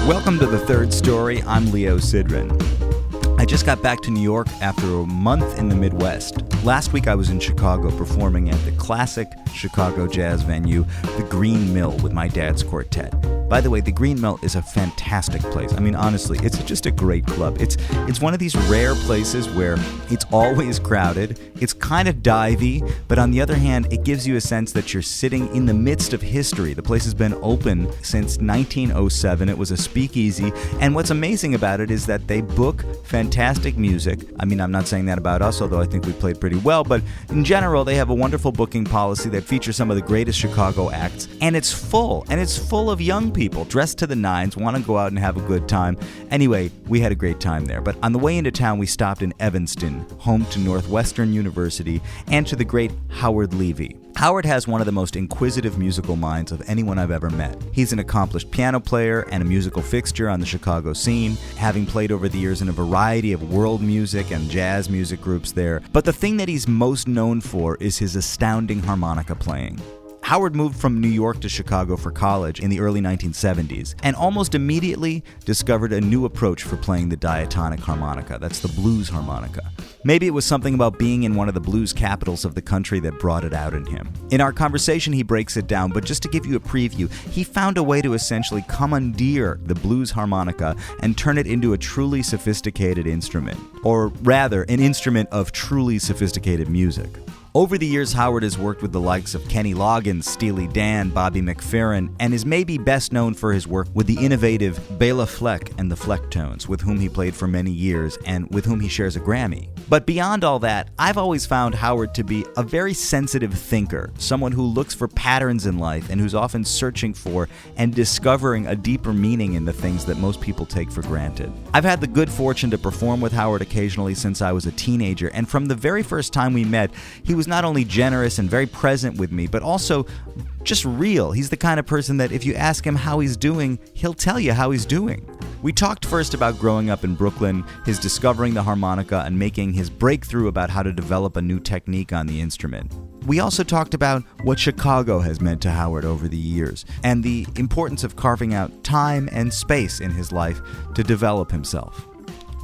Welcome to The Third Story. I'm Leo Sidran. I just got back to New York after a month in the Midwest. Last week I was in Chicago performing at the classic Chicago jazz venue, the Green Mill, with my dad's quartet. By the way, the Green Mill is a fantastic place. I mean, honestly, it's just a great club. It's one of these rare places where it's always crowded. It's kind of divey, but on the other hand, it gives you a sense that you're sitting in the midst of history. The place has been open since 1907. It was a speakeasy, and what's amazing about it is that they book fantastic music. I mean, I'm not saying that about us, although I think we played pretty well, but in general, they have a wonderful booking policy that features some of the greatest Chicago acts, and it's full of young people dressed to the nines, want to go out and have a good time. Anyway, we had a great time there. But on the way into town, we stopped in Evanston, home to Northwestern University, and to the great Howard Levy. Howard has one of the most inquisitive musical minds of anyone I've ever met. He's an accomplished piano player and a musical fixture on the Chicago scene, having played over the years in a variety of world music and jazz music groups there. But the thing that he's most known for is his astounding harmonica playing. Howard moved from New York to Chicago for college in the early 1970s and almost immediately discovered a new approach for playing the diatonic harmonica. That's the blues harmonica. Maybe it was something about being in one of the blues capitals of the country that brought it out in him. In our conversation, he breaks it down, but just to give you a preview, he found a way to essentially commandeer the blues harmonica and turn it into a truly sophisticated instrument, or rather, an instrument of truly sophisticated music. Over the years, Howard has worked with the likes of Kenny Loggins, Steely Dan, Bobby McFerrin, and is maybe best known for his work with the innovative Bela Fleck and the Flecktones, with whom he played for many years and with whom he shares a Grammy. But beyond all that, I've always found Howard to be a very sensitive thinker, someone who looks for patterns in life and who's often searching for and discovering a deeper meaning in the things that most people take for granted. I've had the good fortune to perform with Howard occasionally since I was a teenager, and from the very first time we met, he was not only generous and very present with me, but also just real. He's the kind of person that if you ask him how he's doing, he'll tell you how he's doing. We talked first about growing up in Brooklyn, his discovering the harmonica, and making his breakthrough about how to develop a new technique on the instrument. We also talked about what Chicago has meant to Howard over the years, and the importance of carving out time and space in his life to develop himself.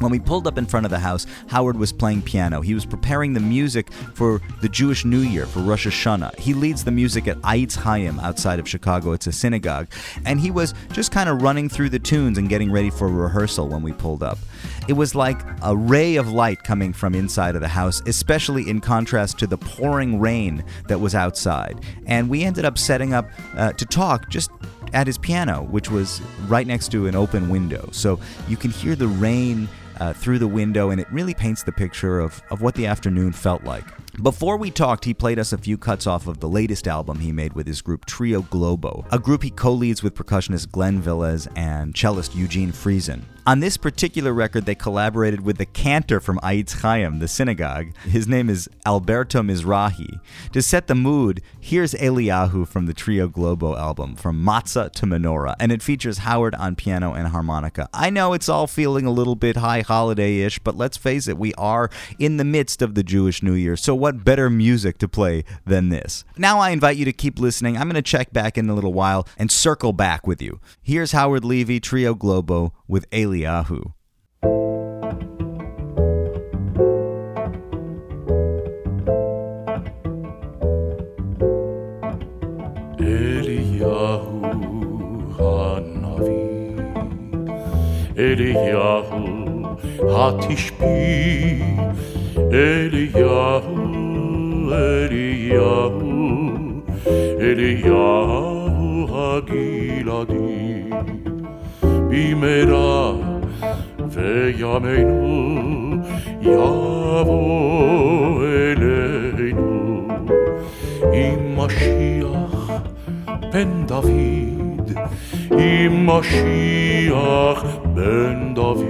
When we pulled up in front of the house, Howard was playing piano. He was preparing the music for the Jewish New Year, for Rosh Hashanah. He leads the music at Eitz Chaim outside of Chicago. It's a synagogue. And he was just kind of running through the tunes and getting ready for rehearsal when we pulled up. It was like a ray of light coming from inside of the house, especially in contrast to the pouring rain that was outside. And we ended up setting up to talk just at his piano, which was right next to an open window. So you can hear the rain through the window, and it really paints the picture of what the afternoon felt like. Before we talked, he played us a few cuts off of the latest album he made with his group Trio Globo, a group he co-leads with percussionist Glenn Velez and cellist Eugene Friesen. On this particular record, they collaborated with the cantor from Eitz Chaim, the synagogue. His name is Alberto Mizrahi. To set the mood, here's Eliyahu from the Trio Globo album, From Matzah to Menorah, and it features Howard on piano and harmonica. I know it's all feeling a little bit high holiday-ish, but let's face it, we are in the midst of the Jewish New Year, so what better music to play than this? Now I invite you to keep listening. I'm going to check back in a little while and circle back with you. Here's Howard Levy, Trio Globo, with Eliyahu. Eliyahu Hanavi, Eliyahu Hatishbi, Eliyahu, Eliyahu, Eliyahu Hagiladi. במהרה וימינו יבוא אלינו עם משיח בן דוד, עם משיח בן דוד.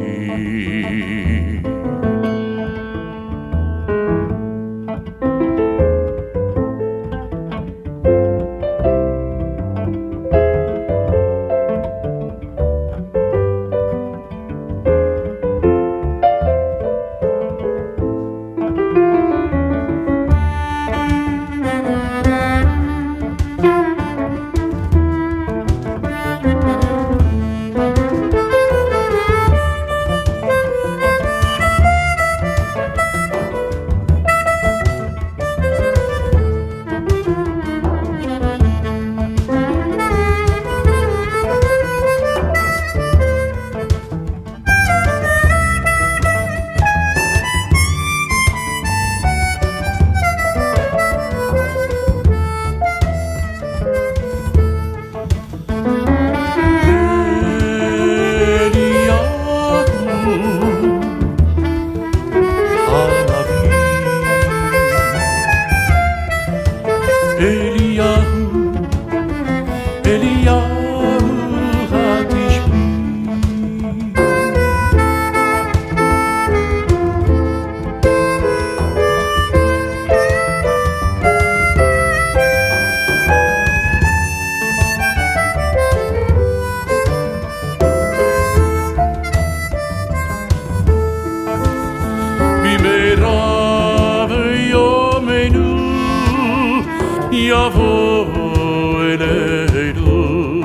יבוא אלינו.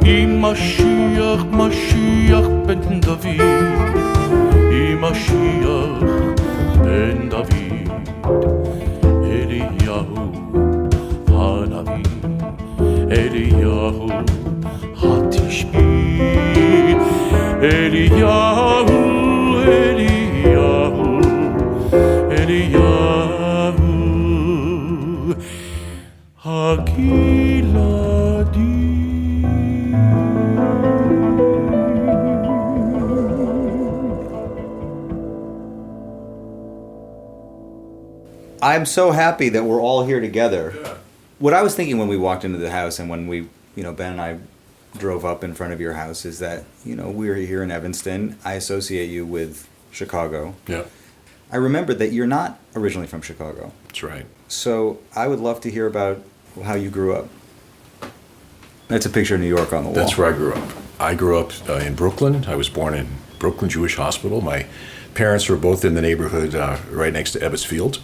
עם משיח, משיח בן דוד, עם משיח בן דוד, אליהו הנביא, אליהו התשבי, אליהו, אליהו, אליהו הגלעדי. I'm so happy that we're all here together. Yeah. What I was thinking when we walked into the house and when we, Ben and I drove up in front of your house is that, we're here in Evanston. I associate you with Chicago. Yeah. I remembered that you're not originally from Chicago. That's right. So I would love to hear about how you grew up. That's a picture of New York on the wall. That's where I grew up. I grew up in Brooklyn. I was born in Brooklyn Jewish Hospital. My parents were both in the neighborhood right next to Ebbets Field.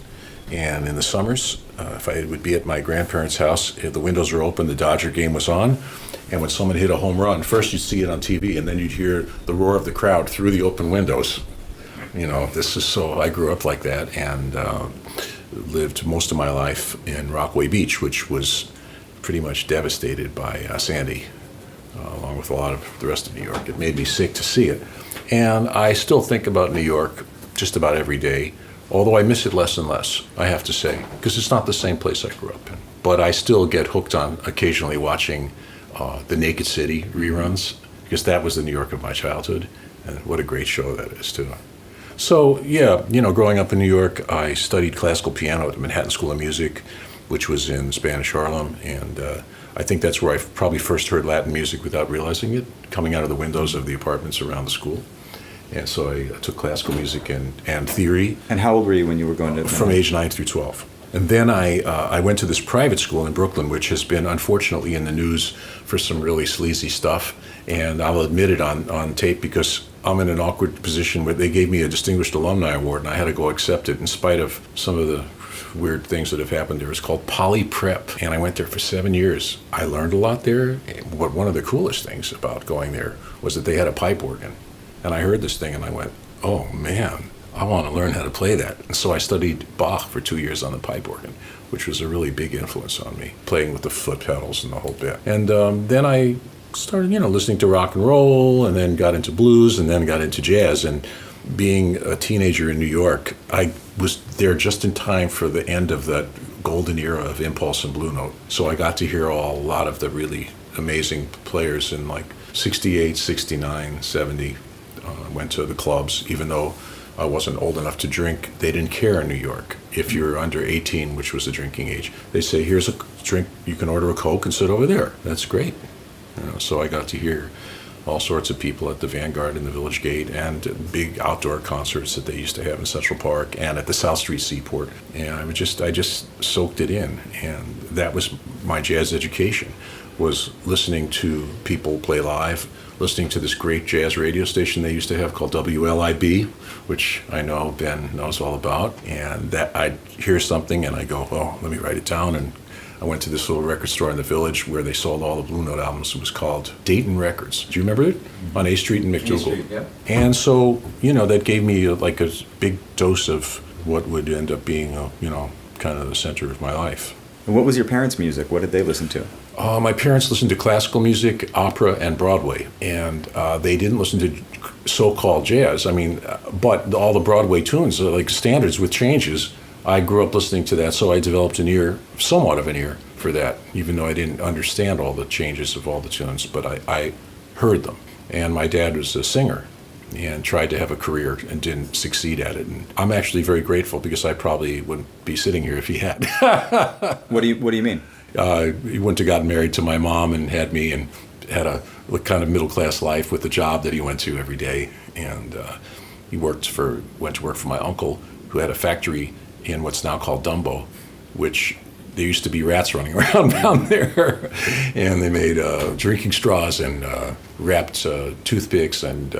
And in the summers, if I would be at my grandparents' house, if the windows were open, the Dodger game was on. And when someone hit a home run, first you'd see it on TV, and then you'd hear the roar of the crowd through the open windows. I grew up like that and lived most of my life in Rockaway Beach, which was pretty much devastated by Sandy, along with a lot of the rest of New York. It made me sick to see it. And I still think about New York just about every day. Although I miss it less and less, I have to say, because it's not the same place I grew up in. But I still get hooked on occasionally watching the Naked City reruns, because that was the New York of my childhood, and what a great show that is, too. So, growing up in New York, I studied classical piano at the Manhattan School of Music, which was in Spanish Harlem, and I think that's where I probably first heard Latin music without realizing it, coming out of the windows of the apartments around the school. And so I took classical music and theory. And how old were you when you were going to? From age 9 through 12. And then I went to this private school in Brooklyn, which has been unfortunately in the news for some really sleazy stuff. And I'll admit it on tape because I'm in an awkward position where they gave me a Distinguished Alumni Award and I had to go accept it in spite of some of the weird things that have happened there. It's called Poly Prep, and I went there for 7 years. I learned a lot there. But one of the coolest things about going there was that they had a pipe organ. And I heard this thing and I went, oh man, I want to learn how to play that. And so I studied Bach for 2 years on the pipe organ, which was a really big influence on me, playing with the foot pedals and the whole bit. And then I started, listening to rock and roll, and then got into blues, and then got into jazz. And being a teenager in New York, I was there just in time for the end of that golden era of Impulse and Blue Note. So I got to hear a lot of the really amazing players in like 68, 69, 70. Went to the clubs, even though I wasn't old enough to drink. They didn't care in New York. If you're under 18, which was the drinking age, they say, here's a drink, you can order a Coke and sit over there. That's great. So I got to hear all sorts of people at the Vanguard and the Village Gate and big outdoor concerts that they used to have in Central Park and at the South Street Seaport. And I just soaked it in. And that was my jazz education, was listening to people play live, listening to this great jazz radio station they used to have called WLIB, which I know Ben knows all about. And that I'd hear something and I go, oh, let me write it down. And I went to this little record store in the Village where they sold all the Blue Note albums. It was called Dayton Records. Do you remember it? On A Street in McDougal. Yeah. And so, that gave me like a big dose of what would end up being, kind of the center of my life. And what was your parents' music? What did they listen to? My parents listened to classical music, opera, and Broadway. And they didn't listen to so-called jazz. But all the Broadway tunes are like standards with changes. I grew up listening to that, so I developed somewhat of an ear for that, even though I didn't understand all the changes of all the tunes, but I heard them. And my dad was a singer and tried to have a career and didn't succeed at it. And I'm actually very grateful because I probably wouldn't be sitting here if he had. What do you mean? He wouldn't have gotten married to my mom and had me and had a kind of middle-class life with the job that he went to every day. And he went to work for my uncle, who had a factory in what's now called Dumbo, which there used to be rats running around down there. And they made drinking straws and wrapped toothpicks and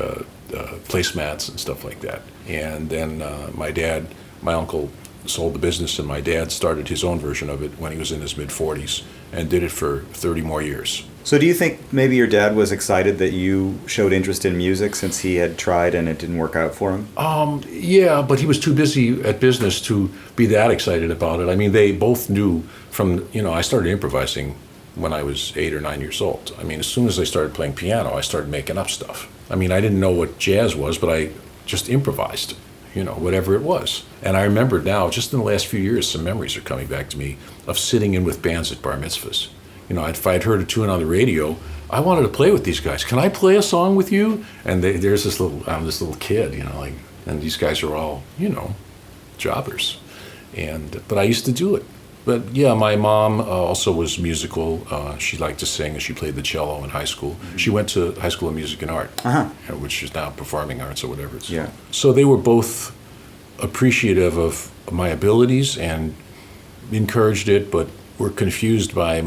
placemats and stuff like that. And then my uncle sold the business, and my dad started his own version of it when he was in his mid-40s and did it for 30 more years. So do you think maybe your dad was excited that you showed interest in music since he had tried and it didn't work out for him? Yeah, but he was too busy at business to be that excited about it. I mean, they both knew from, I started improvising when I was 8 or 9 years old. I mean, as soon as I started playing piano, I started making up stuff. I mean, I didn't know what jazz was, but I just improvised, whatever it was. And I remember now, just in the last few years, some memories are coming back to me of sitting in with bands at bar mitzvahs. If I'd heard a tune on the radio, I wanted to play with these guys. Can I play a song with you? And there's this little kid, and these guys are all, jobbers. But I used to do it. But yeah, my mom also was musical. She liked to sing, and she played the cello in high school. Mm-hmm. She went to High School of Music and Art, which is now Performing Arts or whatever it's called. So they were both appreciative of my abilities and encouraged it, but were confused by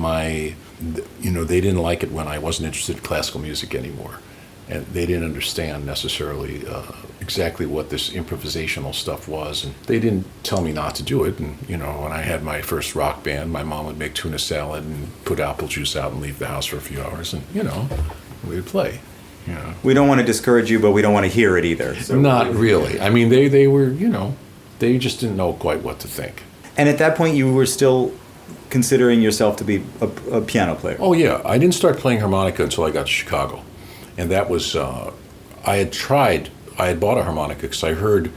they didn't like it when I wasn't interested in classical music anymore. And they didn't understand necessarily exactly what this improvisational stuff was. And they didn't tell me not to do it. And, when I had my first rock band, my mom would make tuna salad and put apple juice out and leave the house for a few hours. And, we would play. We don't want to discourage you, but we don't want to hear it either. So not really. I mean, they were, they just didn't know quite what to think. And at that point, you were still considering yourself to be a piano player? Oh, yeah. I didn't start playing harmonica until I got to Chicago. And that was, I had bought a harmonica because I heard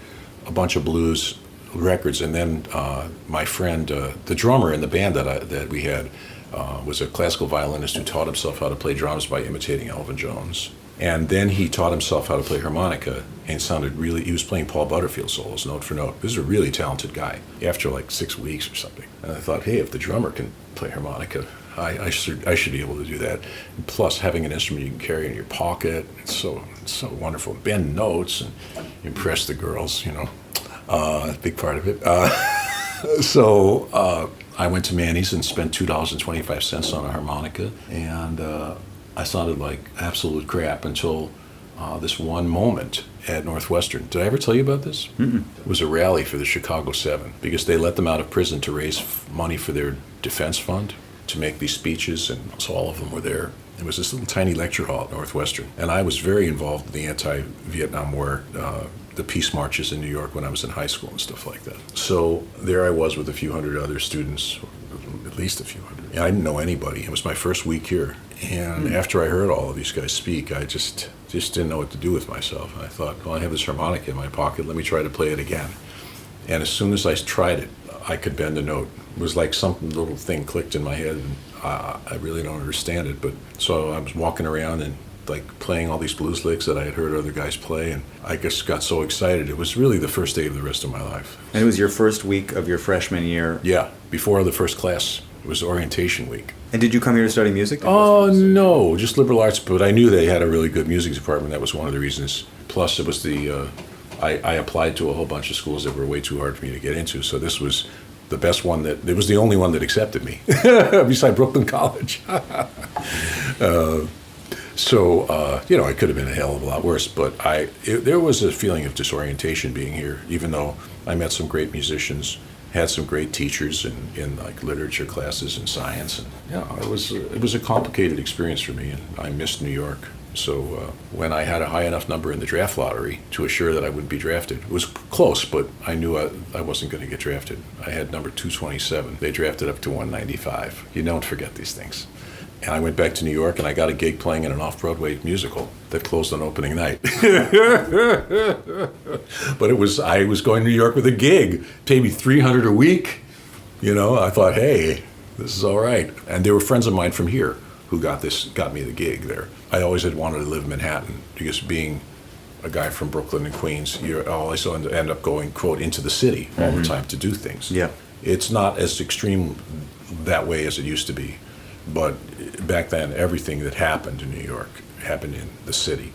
a bunch of blues records, and then my friend, the drummer in the band that we had, was a classical violinist who taught himself how to play drums by imitating Elvin Jones. And then he taught himself how to play harmonica, and he was playing Paul Butterfield solos note for note. This is a really talented guy after like 6 weeks or something. And I thought, hey, if the drummer can play harmonica, I should be able to do that. And plus, having an instrument you can carry in your pocket, it's so wonderful. Bend notes and impress the girls, a big part of it. So I went to Manny's and spent $2.25 on a harmonica, and I sounded like absolute crap until this one moment at Northwestern. Did I ever tell you about this? Mm-mm. It was a rally for the Chicago 7 because they let them out of prison to raise money for their defense fund to make these speeches, and so all of them were there. It was this little tiny lecture hall at Northwestern, and I was very involved in the anti-Vietnam War, the peace marches in New York when I was in high school and stuff like that. So there I was with a few hundred other students, at least a few hundred. I didn't know anybody. It was my first week here, and after I heard all of these guys speak, I just didn't know what to do with myself. I thought, well, I have this harmonica in my pocket. Let me try to play it again. And as soon as I tried it, I could bend a note. It was like some little thing clicked in my head, and I really don't understand it. But so I was walking around and like playing all these blues licks that I had heard other guys play, and I just got so excited. It was really the first day of the rest of my life. And it was your first week of your freshman year? Yeah, before the first class. It was orientation week. And did you come here to study music? Oh, no, just liberal arts, but I knew they had a really good music department. That was one of the reasons. Plus, it was I applied to a whole bunch of schools that were way too hard for me to get into, so this was the best one it was the only one that accepted me, beside Brooklyn College. It could have been a hell of a lot worse, but there was a feeling of disorientation being here, even though I met some great musicians, had some great teachers in like literature classes and science, and it was a complicated experience for me, and I missed New York. So when I had a high enough number in the draft lottery to assure that I wouldn't be drafted, it was close, but I knew I wasn't going to get drafted. I had number 227. They drafted up to 195. You don't forget these things. And I went back to New York, and I got a gig playing in an off-Broadway musical that closed on opening night. But I was going to New York with a gig, paid me $300 a week. I thought, hey, this is all right. And there were friends of mine from here who got me the gig there. I always had wanted to live in Manhattan because being a guy from Brooklyn and Queens, you always end up going, quote, into the city all the time to do things. Yeah. It's not as extreme that way as it used to be. But back then, everything that happened in New York happened in the city.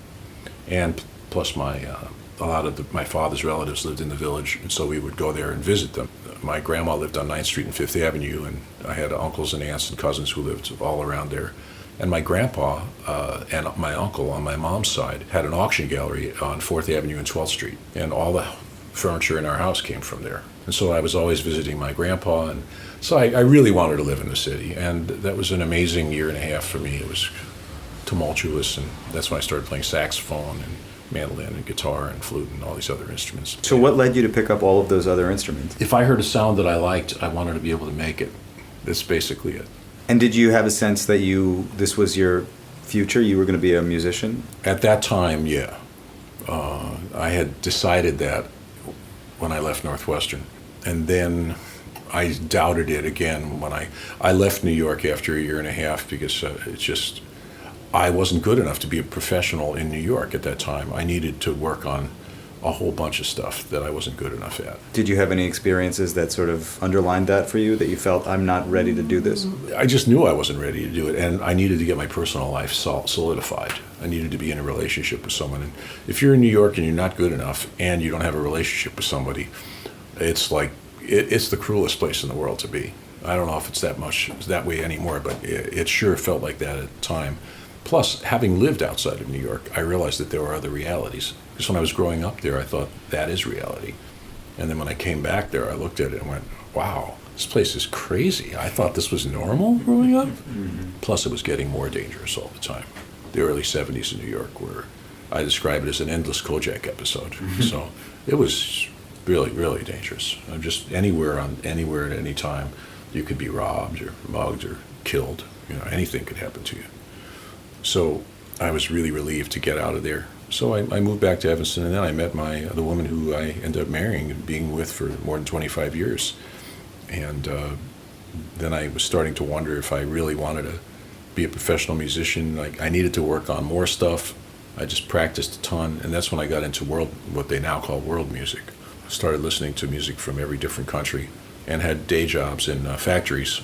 And plus a lot of my father's relatives lived in the village, and so we would go there and visit them. My grandma lived on 9th Street and 5th Avenue, and I had uncles and aunts and cousins who lived all around there. And my grandpa and my uncle on my mom's side had an auction gallery on 4th Avenue and 12th Street, and all the furniture in our house came from there. And so I was always visiting my grandpa, and so I really wanted to live in the city. And that was an amazing year and a half for me. It was tumultuous, and that's when I started playing saxophone and mandolin and guitar and flute and all these other instruments. So what led you to pick up all of those other instruments? If I heard a sound that I liked, I wanted to be able to make it. That's basically it. And did you have a sense that this was your future? You were going to be a musician? At that time, yeah. I had decided that when I left Northwestern. And then I doubted it again when I left New York after a year and a half because I wasn't good enough to be a professional in New York at that time. I needed to work on a whole bunch of stuff that I wasn't good enough at. Did you have any experiences that sort of underlined that for you, that you felt, I'm not ready to do this? I just knew I wasn't ready to do it, and I needed to get my personal life solidified. I needed to be in a relationship with someone. And if you're in New York and you're not good enough and you don't have a relationship with somebody, it's like, it's the cruelest place in the world to be. I don't know if it's that way anymore, but it sure felt like that at the time. Plus, having lived outside of New York, I realized that there were other realities. Because when I was growing up there, I thought, that is reality. And then when I came back there, I looked at it and went, wow, this place is crazy. I thought this was normal growing up. Mm-hmm. Plus, it was getting more dangerous all the time. The early 70s in New York, where I describe it as an endless Kojak episode. Mm-hmm. So it was really, really dangerous. Just anywhere at any time, you could be robbed or mugged or killed. Anything could happen to you. So I was really relieved to get out of there. So I moved back to Evanston, and then I met the woman who I ended up marrying and being with for more than 25 years. And then I was starting to wonder if I really wanted to be a professional musician. Like, I needed to work on more stuff. I just practiced a ton, and that's when I got into what they now call world music. I started listening to music from every different country and had day jobs in factories.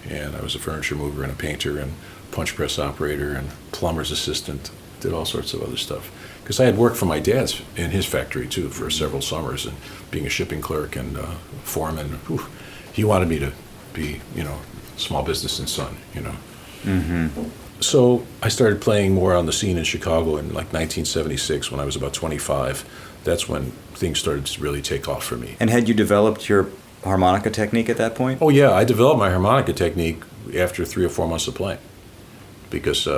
And I was a furniture mover and a painter and punch press operator and plumber's assistant, did all sorts of other stuff. Because I had worked for my dad's in his factory too for several summers, and being a shipping clerk and foreman, he wanted me to be, small business and son, Mm-hmm. So I started playing more on the scene in Chicago in like 1976 when I was about 25. That's when things started to really take off for me. And had you developed your harmonica technique at that point? Oh yeah, I developed my harmonica technique after 3 or 4 months of playing. Because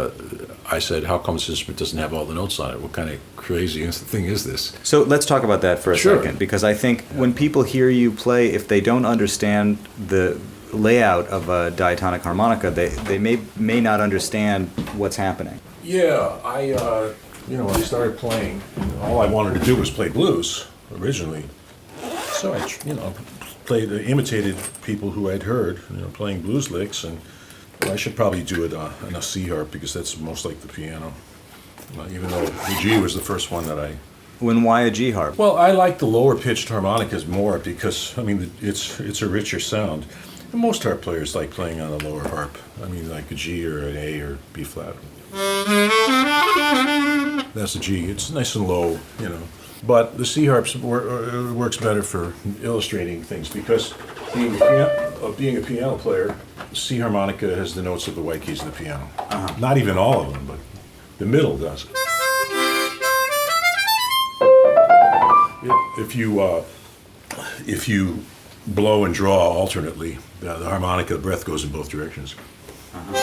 I said, how come this instrument doesn't have all the notes on it? What kind of crazy thing is this? So let's talk about that for a Sure. second, because I think when people hear you play, if they don't understand the layout of a diatonic harmonica, they may not understand what's happening. Yeah, when I started playing, all I wanted to do was play blues originally. So I, imitated people who I'd heard, playing blues licks, and I should probably do it on a C harp because that's most like the piano. Even though the G was the first one that I. Why a G harp? Well, I like the lower pitched harmonicas more because it's a richer sound. And most harp players like playing on a lower harp. Like a G or an A or B flat. That's a G. It's nice and low, But the C harps works better for illustrating things because being a piano player, C harmonica has the notes of the white keys of the piano. Uh-huh. Not even all of them, but the middle does. If you blow and draw alternately, the harmonica, the breath goes in both directions. Uh-huh.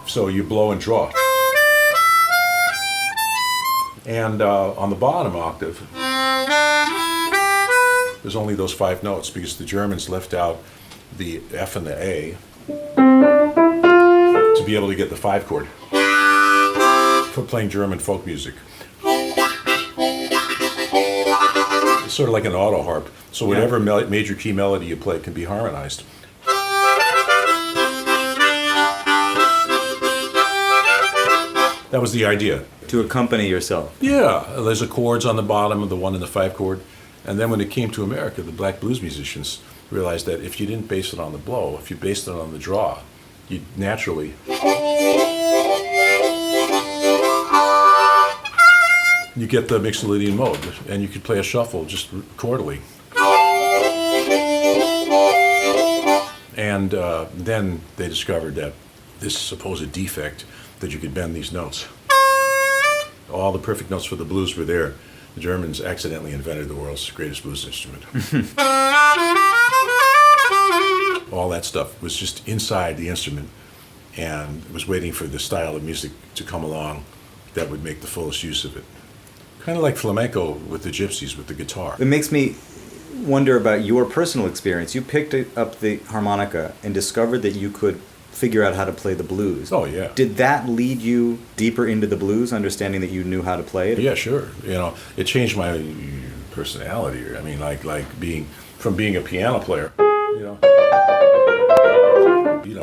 So you blow and draw. And on the bottom octave, there's only those 5 notes because the Germans left out the F and the A to be able to get the 5 chord for playing German folk music. It's sort of like an auto harp, so whatever major key melody you play can be harmonized. That was the idea. To accompany yourself. Yeah, there's the chords on the bottom of the 1 and the 5 chord. And then when it came to America, the black blues musicians realized that if you didn't base it on the blow, if you based it on the draw, you'd naturally... You get the Mixolydian mode, and you could play a shuffle just chordally. And then they discovered that this supposed defect, that you could bend these notes. All the perfect notes for the blues were there, The Germans accidentally invented the world's greatest blues instrument. All that stuff was just inside the instrument, and was waiting for the style of music to come along that would make the fullest use of it. Kind of like flamenco with the gypsies with the guitar. It makes me wonder about your personal experience. You picked up the harmonica and discovered that you could figure out how to play the blues. Oh, yeah. Did that lead you deeper into the blues, understanding that you knew how to play it? Yeah, sure. It changed my personality. I mean, like being a piano player,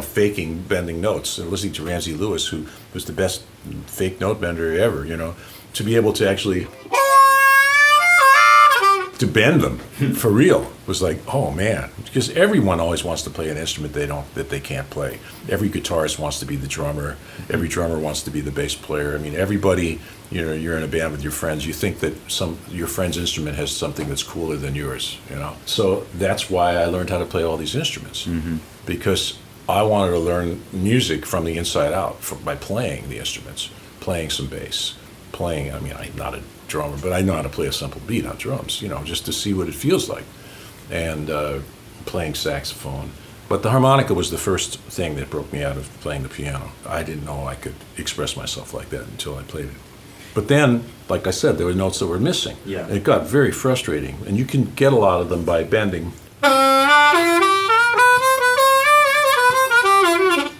faking bending notes and listening to Ramsey Lewis, who was the best fake note bender ever, to be able to actually to bend them for real was like, oh man, because everyone always wants to play an instrument that they can't play. Every guitarist wants to be the drummer. Every drummer wants to be the bass player. I mean, everybody, you're in a band with your friends. You think that your friend's instrument has something that's cooler than yours, So that's why I learned how to play all these instruments, because I wanted to learn music from the inside out by playing the instruments, playing some bass, I'm not a drummer, but I know how to play a simple beat on drums, just to see what it feels like, and playing saxophone. But the harmonica was the first thing that broke me out of playing the piano. I didn't know I could express myself like that until I played it. But then, like I said, there were notes that were missing. Yeah. It got very frustrating, and you can get a lot of them by bending.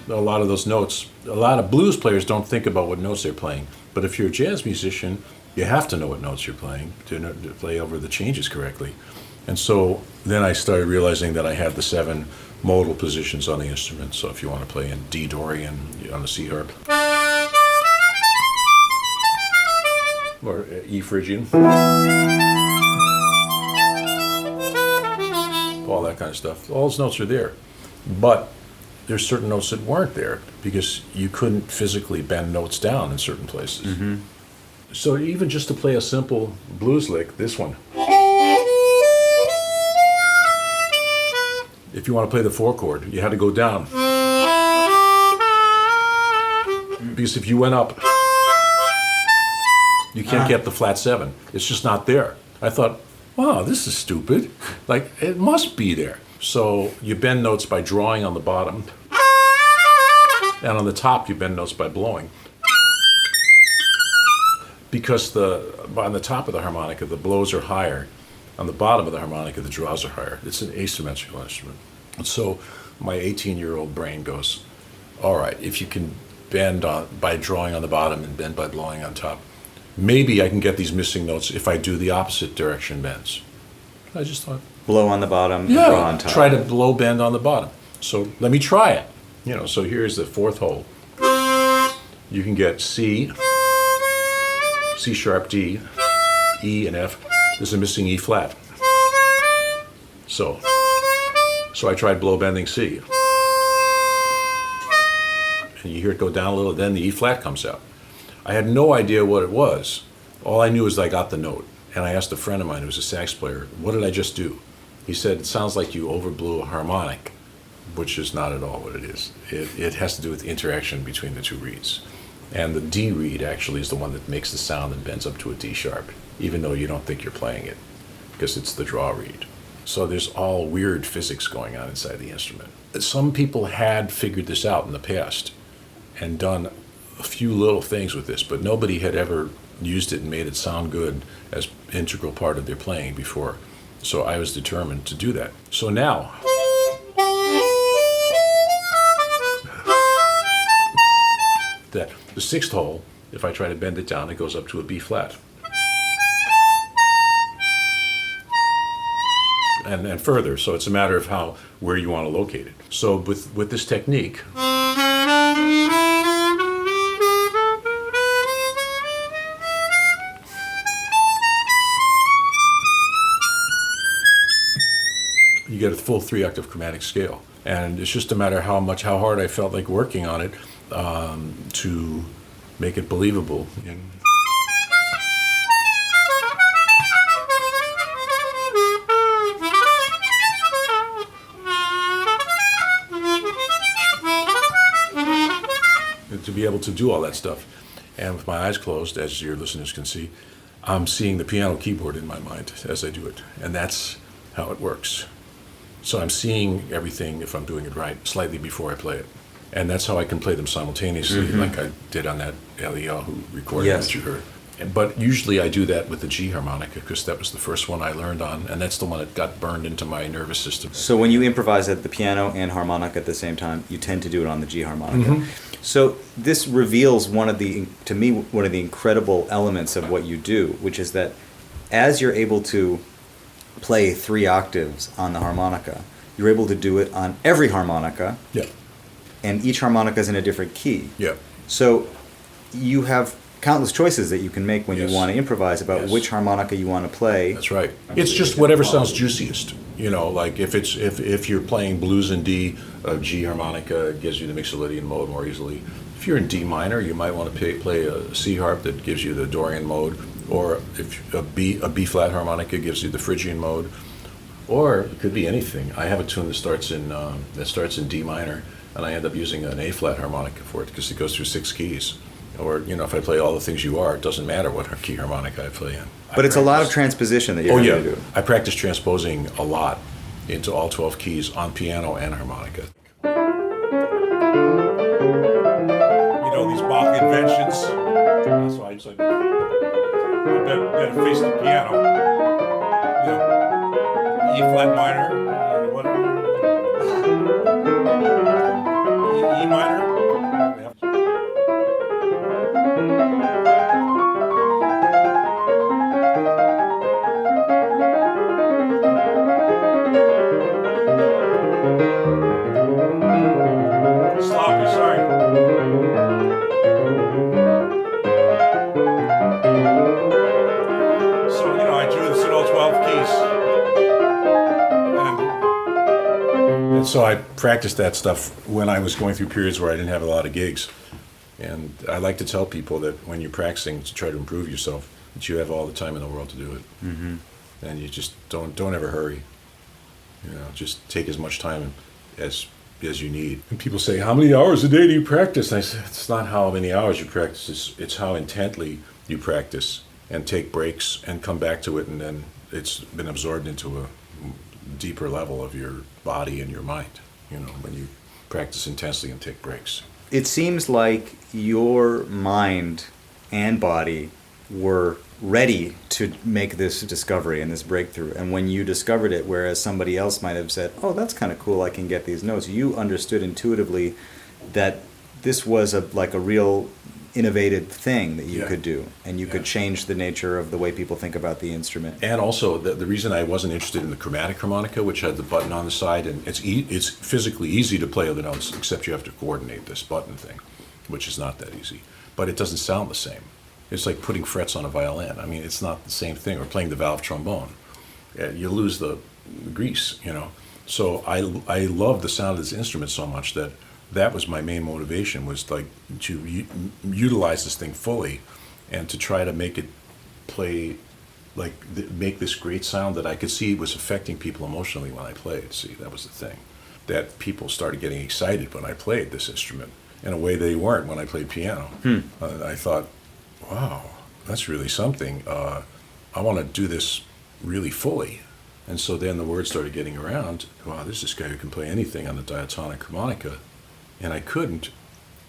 A lot of those notes, a lot of blues players don't think about what notes they're playing. But if you're a jazz musician, you have to know what notes you're playing to play over the changes correctly. And so then I started realizing that I had the 7 modal positions on the instrument. So if you want to play in D Dorian on the C harp, or E Phrygian, all that kind of stuff, all those notes are there. But there's certain notes that weren't there because you couldn't physically bend notes down in certain places. Mm-hmm. So even just to play a simple blues lick, this one, if you want to play the 4 chord, you had to go down. Because if you went up, you can't get the flat 7. It's just not there. I thought, wow, this is stupid. Like, it must be there. So you bend notes by drawing on the bottom, and on the top you bend notes by blowing. Because on the top of the harmonica, the blows are higher. On the bottom of the harmonica, the draws are higher. It's an asymmetrical instrument. And so my 18-year-old brain goes, all right, if you can bend by drawing on the bottom and bend by blowing on top, maybe I can get these missing notes if I do the opposite direction bends. I just thought, blow on the bottom, and draw on top. Try to blow bend on the bottom. So let me try it. So here's the 4th hole. You can get C, C sharp, D, E, and F. There's a missing E flat. So I tried blow bending C. And you hear it go down a little, then the E flat comes out. I had no idea what it was. All I knew is I got the note. And I asked a friend of mine who was a sax player, what did I just do? He said, it sounds like you overblew a harmonic, which is not at all what it is. It has to do with the interaction between the 2 reeds. And the D reed actually is the one that makes the sound and bends up to a D sharp, even though you don't think you're playing it, because it's the draw reed. So there's all weird physics going on inside the instrument. Some people had figured this out in the past and done a few little things with this, but nobody had ever used it and made it sound good as integral part of their playing before. So I was determined to do that. So now, that the 6th hole, if I try to bend it down, it goes up to a B flat. And further, so it's a matter of where you want to locate it. So with this technique, you get a full 3-octave chromatic scale. And it's just a matter of how hard I felt like working on it to make it believable. And to be able to do all that stuff. And with my eyes closed, as your listeners can see, I'm seeing the piano keyboard in my mind as I do it, and that's how it works. So I'm seeing everything, if I'm doing it right, slightly before I play it. And that's how I can play them simultaneously, like I did on that Leo recording that you heard. But usually I do that with the G harmonica, because that was the first one I learned on, and that's the one that got burned into my nervous system. So when you improvise at the piano and harmonica at the same time, you tend to do it on the G harmonica. So this reveals one of the incredible elements of what you do, which is that as you're able to play 3 octaves on the harmonica, you're able to do it on every harmonica. Yeah. And each harmonica is in a different key. Yeah. So you have countless choices that you can make when you want to improvise about which harmonica you want to play. That's right. It's just whatever sounds juiciest. You know, like if you're playing blues in D, a G harmonica gives you the Mixolydian mode more easily. If you're in D minor, you might want to play a C harp that gives you the Dorian mode, or if a B flat harmonica gives you the Phrygian mode, or it could be anything. I have a tune that starts in D minor, and I end up using an A flat harmonica for it because it goes through 6 keys. Or, you know, if I play All the Things You Are, it doesn't matter what key harmonica I play in. But it's a lot of transposition that you're going to do. I practice transposing a lot into all 12 keys on piano and harmonica. You know, these Bach inventions. That's why I just like, I better face the piano. You know, E flat minor. E minor. So I practiced that stuff when I was going through periods where I didn't have a lot of gigs. And I like to tell people that when you're practicing to try to improve yourself, that you have all the time in the world to do it. And you just don't ever hurry. You know, just take as much time as you need. And people say, how many hours a day do you practice? And I say, it's not how many hours you practice, it's how intently you practice and take breaks and come back to it, and then it's been absorbed into a deeper level of your body and your mind, you know, when you practice intensely and take breaks. It seems like your mind and body were ready to make this discovery and this breakthrough. And when you discovered it, whereas somebody else might have said, oh, that's kind of cool, I can get these notes, you understood intuitively that this was a real innovative thing that you could do, and you could change the nature of the way people think about the instrument. And also, the reason I wasn't interested in the chromatic harmonica, which had the button on the side, and it's physically easy to play the notes, except you have to coordinate this button thing, which is not that easy. But it doesn't sound the same. It's like putting frets on a violin. I mean, it's not the same thing, or playing the valve trombone. You lose the grease, you know. So I love the sound of this instrument so much that was my main motivation, was like to utilize this thing fully and to try to make it play, like make this great sound that I could see was affecting people emotionally when I played. See, that was the thing. That people started getting excited when I played this instrument in a way they weren't when I played piano. I thought, wow, that's really something. I want to do this really fully. And so then the word started getting around, wow, there's this guy who can play anything on the diatonic harmonica. And I couldn't,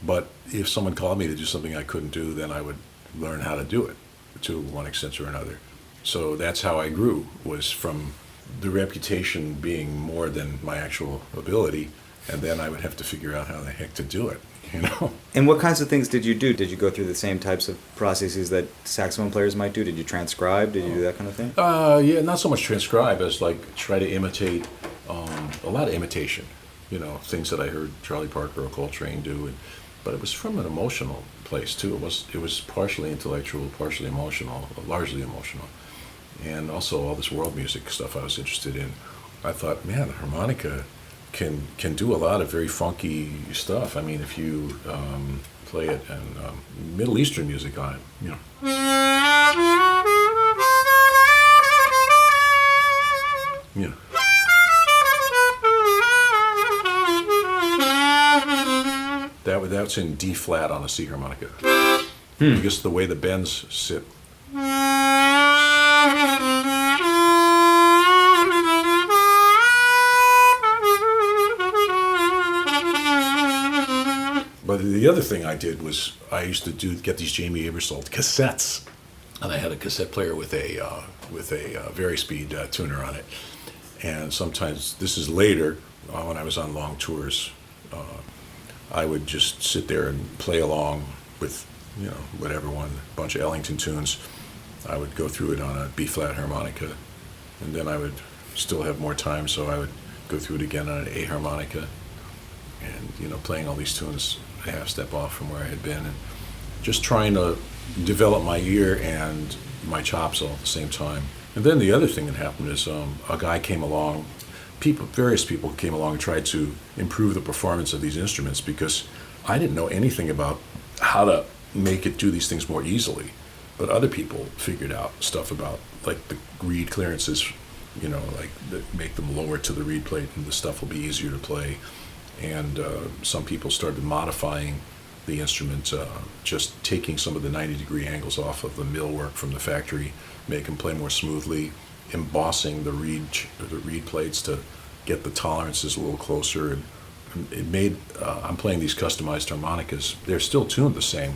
but if someone called me to do something I couldn't do, then I would learn how to do it to one extent or another. So that's how I grew, was from the reputation being more than my actual ability, and then I would have to figure out how the heck to do it, you know? And what kinds of things did you do? Did you go through the same types of processes that saxophone players might do? Did you transcribe? Did you do that kind of thing? Yeah, not so much transcribe as like try to imitate, a lot of imitation. You know, things that I heard Charlie Parker or Coltrane do, but it was from an emotional place too. It was partially intellectual, partially emotional, largely emotional, and also all this world music stuff I was interested in. I thought, man, the harmonica can do a lot of very funky stuff. I mean, if you play it and Middle Eastern music on it, you know. You know. That's in D flat on a C harmonica. Because the way the bends sit. the other thing I did was I used to get these Jamie Aebersold cassettes, and I had a cassette player with a vari-speed tuner on it. And sometimes, this is later, when I was on long tours, I would just sit there and play along with, whatever one, a bunch of Ellington tunes. I would go through it on a B-flat harmonica, and then I would still have more time, so I would go through it again on an A harmonica, and, playing all these tunes a half step off from where I had been, and just trying to develop my ear and my chops all at the same time. And then the other thing that happened is a guy came along, various people came along and tried to improve the performance of these instruments, because I didn't know anything about how to make it do these things more easily. But other people figured out stuff about, like, the reed clearances, make them lower to the reed plate and the stuff will be easier to play. And some people started modifying the instrument, just taking some of the 90-degree angles off of the millwork from the factory, make them play more smoothly, embossing the reed plates to get the tolerances a little closer. And it made, I'm playing these customized harmonicas. They're still tuned the same,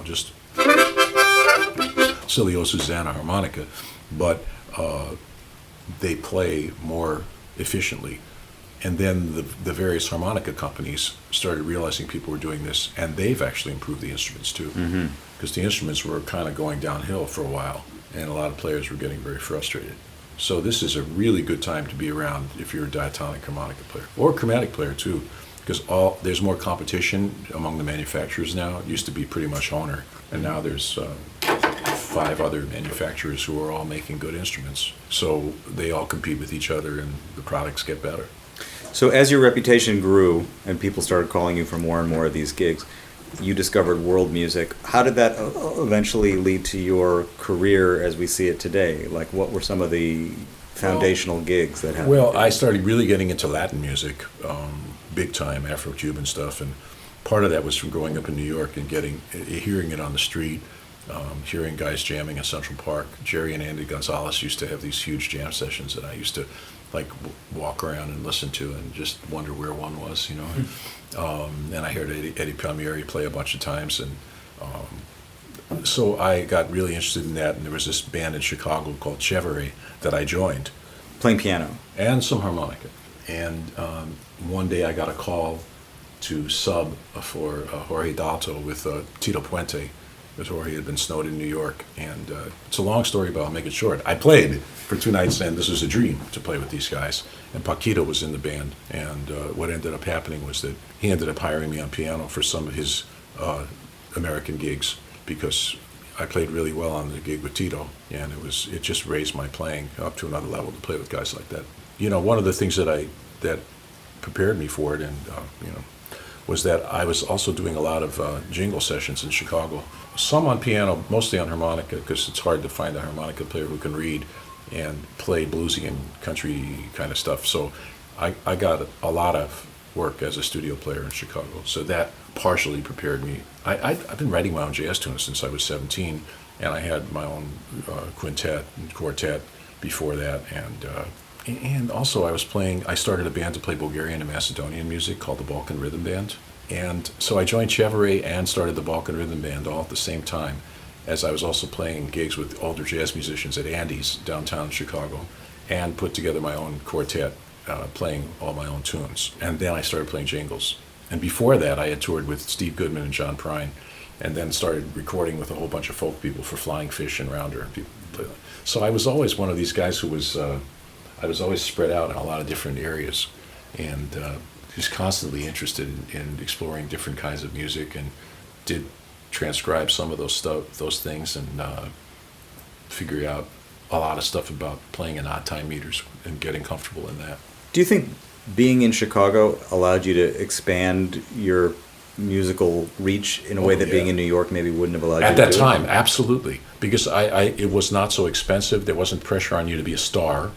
just Silio Susanna harmonica, but they play more efficiently. And then the various harmonica companies started realizing people were doing this, and they've actually improved the instruments too. Because the instruments were kind of going downhill for a while, and a lot of players were getting very frustrated. So this is a really good time to be around if you're a diatonic harmonica player, or chromatic player too, because there's more competition among the manufacturers now. It used to be pretty much owner, and now there's 5 other manufacturers who are all making good instruments. So they all compete with each other, and the products get better. So as your reputation grew and people started calling you for more and more of these gigs, you discovered world music. How did that eventually lead to your career as we see it today? Like, what were some of the foundational gigs that happened? Well, I started really getting into Latin music, big time, Afro-Cuban stuff, and part of that was from growing up in New York and hearing it on the street, hearing guys jamming in Central Park. Jerry and Andy Gonzalez used to have these huge jam sessions that I used to walk around and listen to and just wonder where one was, and I heard Eddie Palmieri play a bunch of times, and so I got really interested in that, and there was this band in Chicago called Chevrolet that I joined. Playing piano. And some harmonica. And one day I got a call to sub for Jorge Dalto with Tito Puente, because Jorge had been snowed in New York. And it's a long story, but I'll make it short. I played for 2 nights, and this was a dream to play with these guys. And Paquito was in the band. And what ended up happening was that he ended up hiring me on piano for some of his American gigs, because I played really well on the gig with Tito, and it just raised my playing up to another level to play with guys like that. One of the things that prepared me for it, and was that I was also doing a lot of jingle sessions in Chicago. Some on piano, mostly on harmonica, because it's hard to find a harmonica player who can read and play bluesy and country kind of stuff. So I got a lot of work as a studio player in Chicago. So that partially prepared me. I've been writing my own jazz tunes since I was 17, and I had my own quintet and quartet before that. And also I started a band to play Bulgarian and Macedonian music called the Balkan Rhythm Band. And so I joined Chevrolet and started the Balkan Rhythm Band all at the same time, as I was also playing gigs with older jazz musicians at Andy's downtown Chicago, and put together my own quartet, playing all my own tunes. And then I started playing jingles. And before that, I had toured with Steve Goodman and John Prine, and then started recording with a whole bunch of folk people for Flying Fish and Rounder. So I was always one of these guys who was, I was always spread out in a lot of different areas, and just constantly interested in exploring different kinds of music, and did transcribe some of those things, and figure out a lot of stuff about playing in odd time meters and getting comfortable in that. Do you think being in Chicago allowed you to expand your musical reach in a way that being in New York maybe wouldn't have allowed you to do? At that time, absolutely. Because it was not so expensive. There wasn't pressure on you to be a star.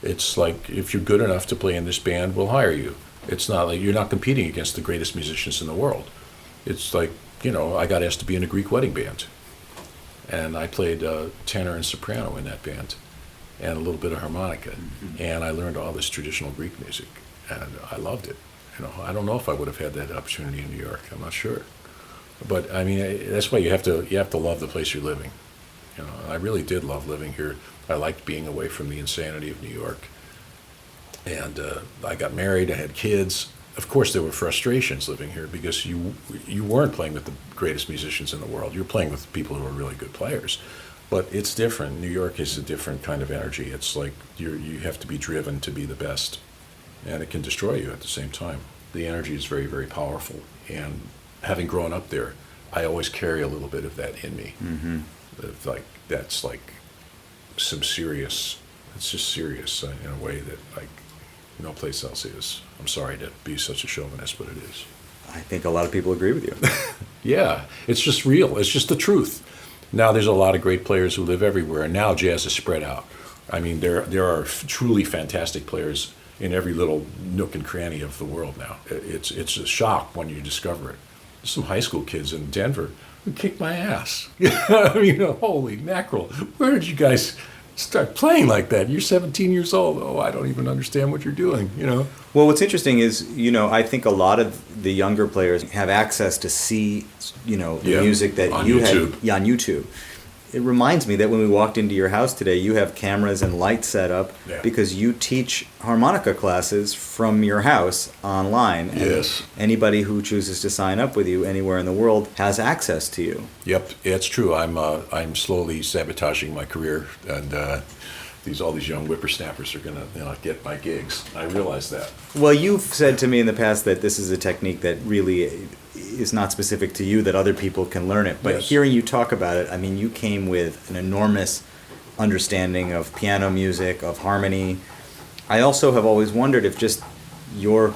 It's like, if you're good enough to play in this band, we'll hire you. It's not like you're not competing against the greatest musicians in the world. It's like, I got asked to be in a Greek wedding band. And I played tenor and soprano in that band, and a little bit of harmonica. Mm-hmm. And I learned all this traditional Greek music, and I loved it. I don't know if I would have had that opportunity in New York. I'm not sure. But I mean, that's why you have to love the place you're living. You know, I really did love living here. I liked being away from the insanity of New York. And I got married. I had kids. Of course, there were frustrations living here because you weren't playing with the greatest musicians in the world. You're playing with people who are really good players. But it's different. New York is a different kind of energy. It's like you have to be driven to be the best, and it can destroy you at the same time. The energy is very, very powerful. And having grown up there, I always carry a little bit of that in me. Mm-hmm. Like that's like some serious. It's just serious in a way that like no place else is. I'm sorry to be such a chauvinist, but it is. I think a lot of people agree with you. Yeah, it's just real. It's just the truth. Now there's a lot of great players who live everywhere, and now jazz is spread out. I mean, there are truly fantastic players in every little nook and cranny of the world now. It's a shock when you discover it. There's some high school kids in Denver who kicked my ass. I mean, holy mackerel! Where did you guys start playing like that? You're 17 years old. Oh, I don't even understand what you're doing. You know. Well, what's interesting is, I think a lot of the younger players have access to see, the music that on you YouTube. had on YouTube. It reminds me that when we walked into your house today, you have cameras and lights set up because you teach harmonica classes from your house online. And yes. Anybody who chooses to sign up with you anywhere in the world has access to you. Yep, it's true. I'm slowly sabotaging my career, and all these young whippersnappers are gonna get my gigs. I realize that. Well, you've said to me in the past that this is a technique that really is not specific to you, that other people can learn it. But Yes. Hearing you talk about it, I mean, you came with an enormous understanding of piano music, of harmony. I also have always wondered if just you're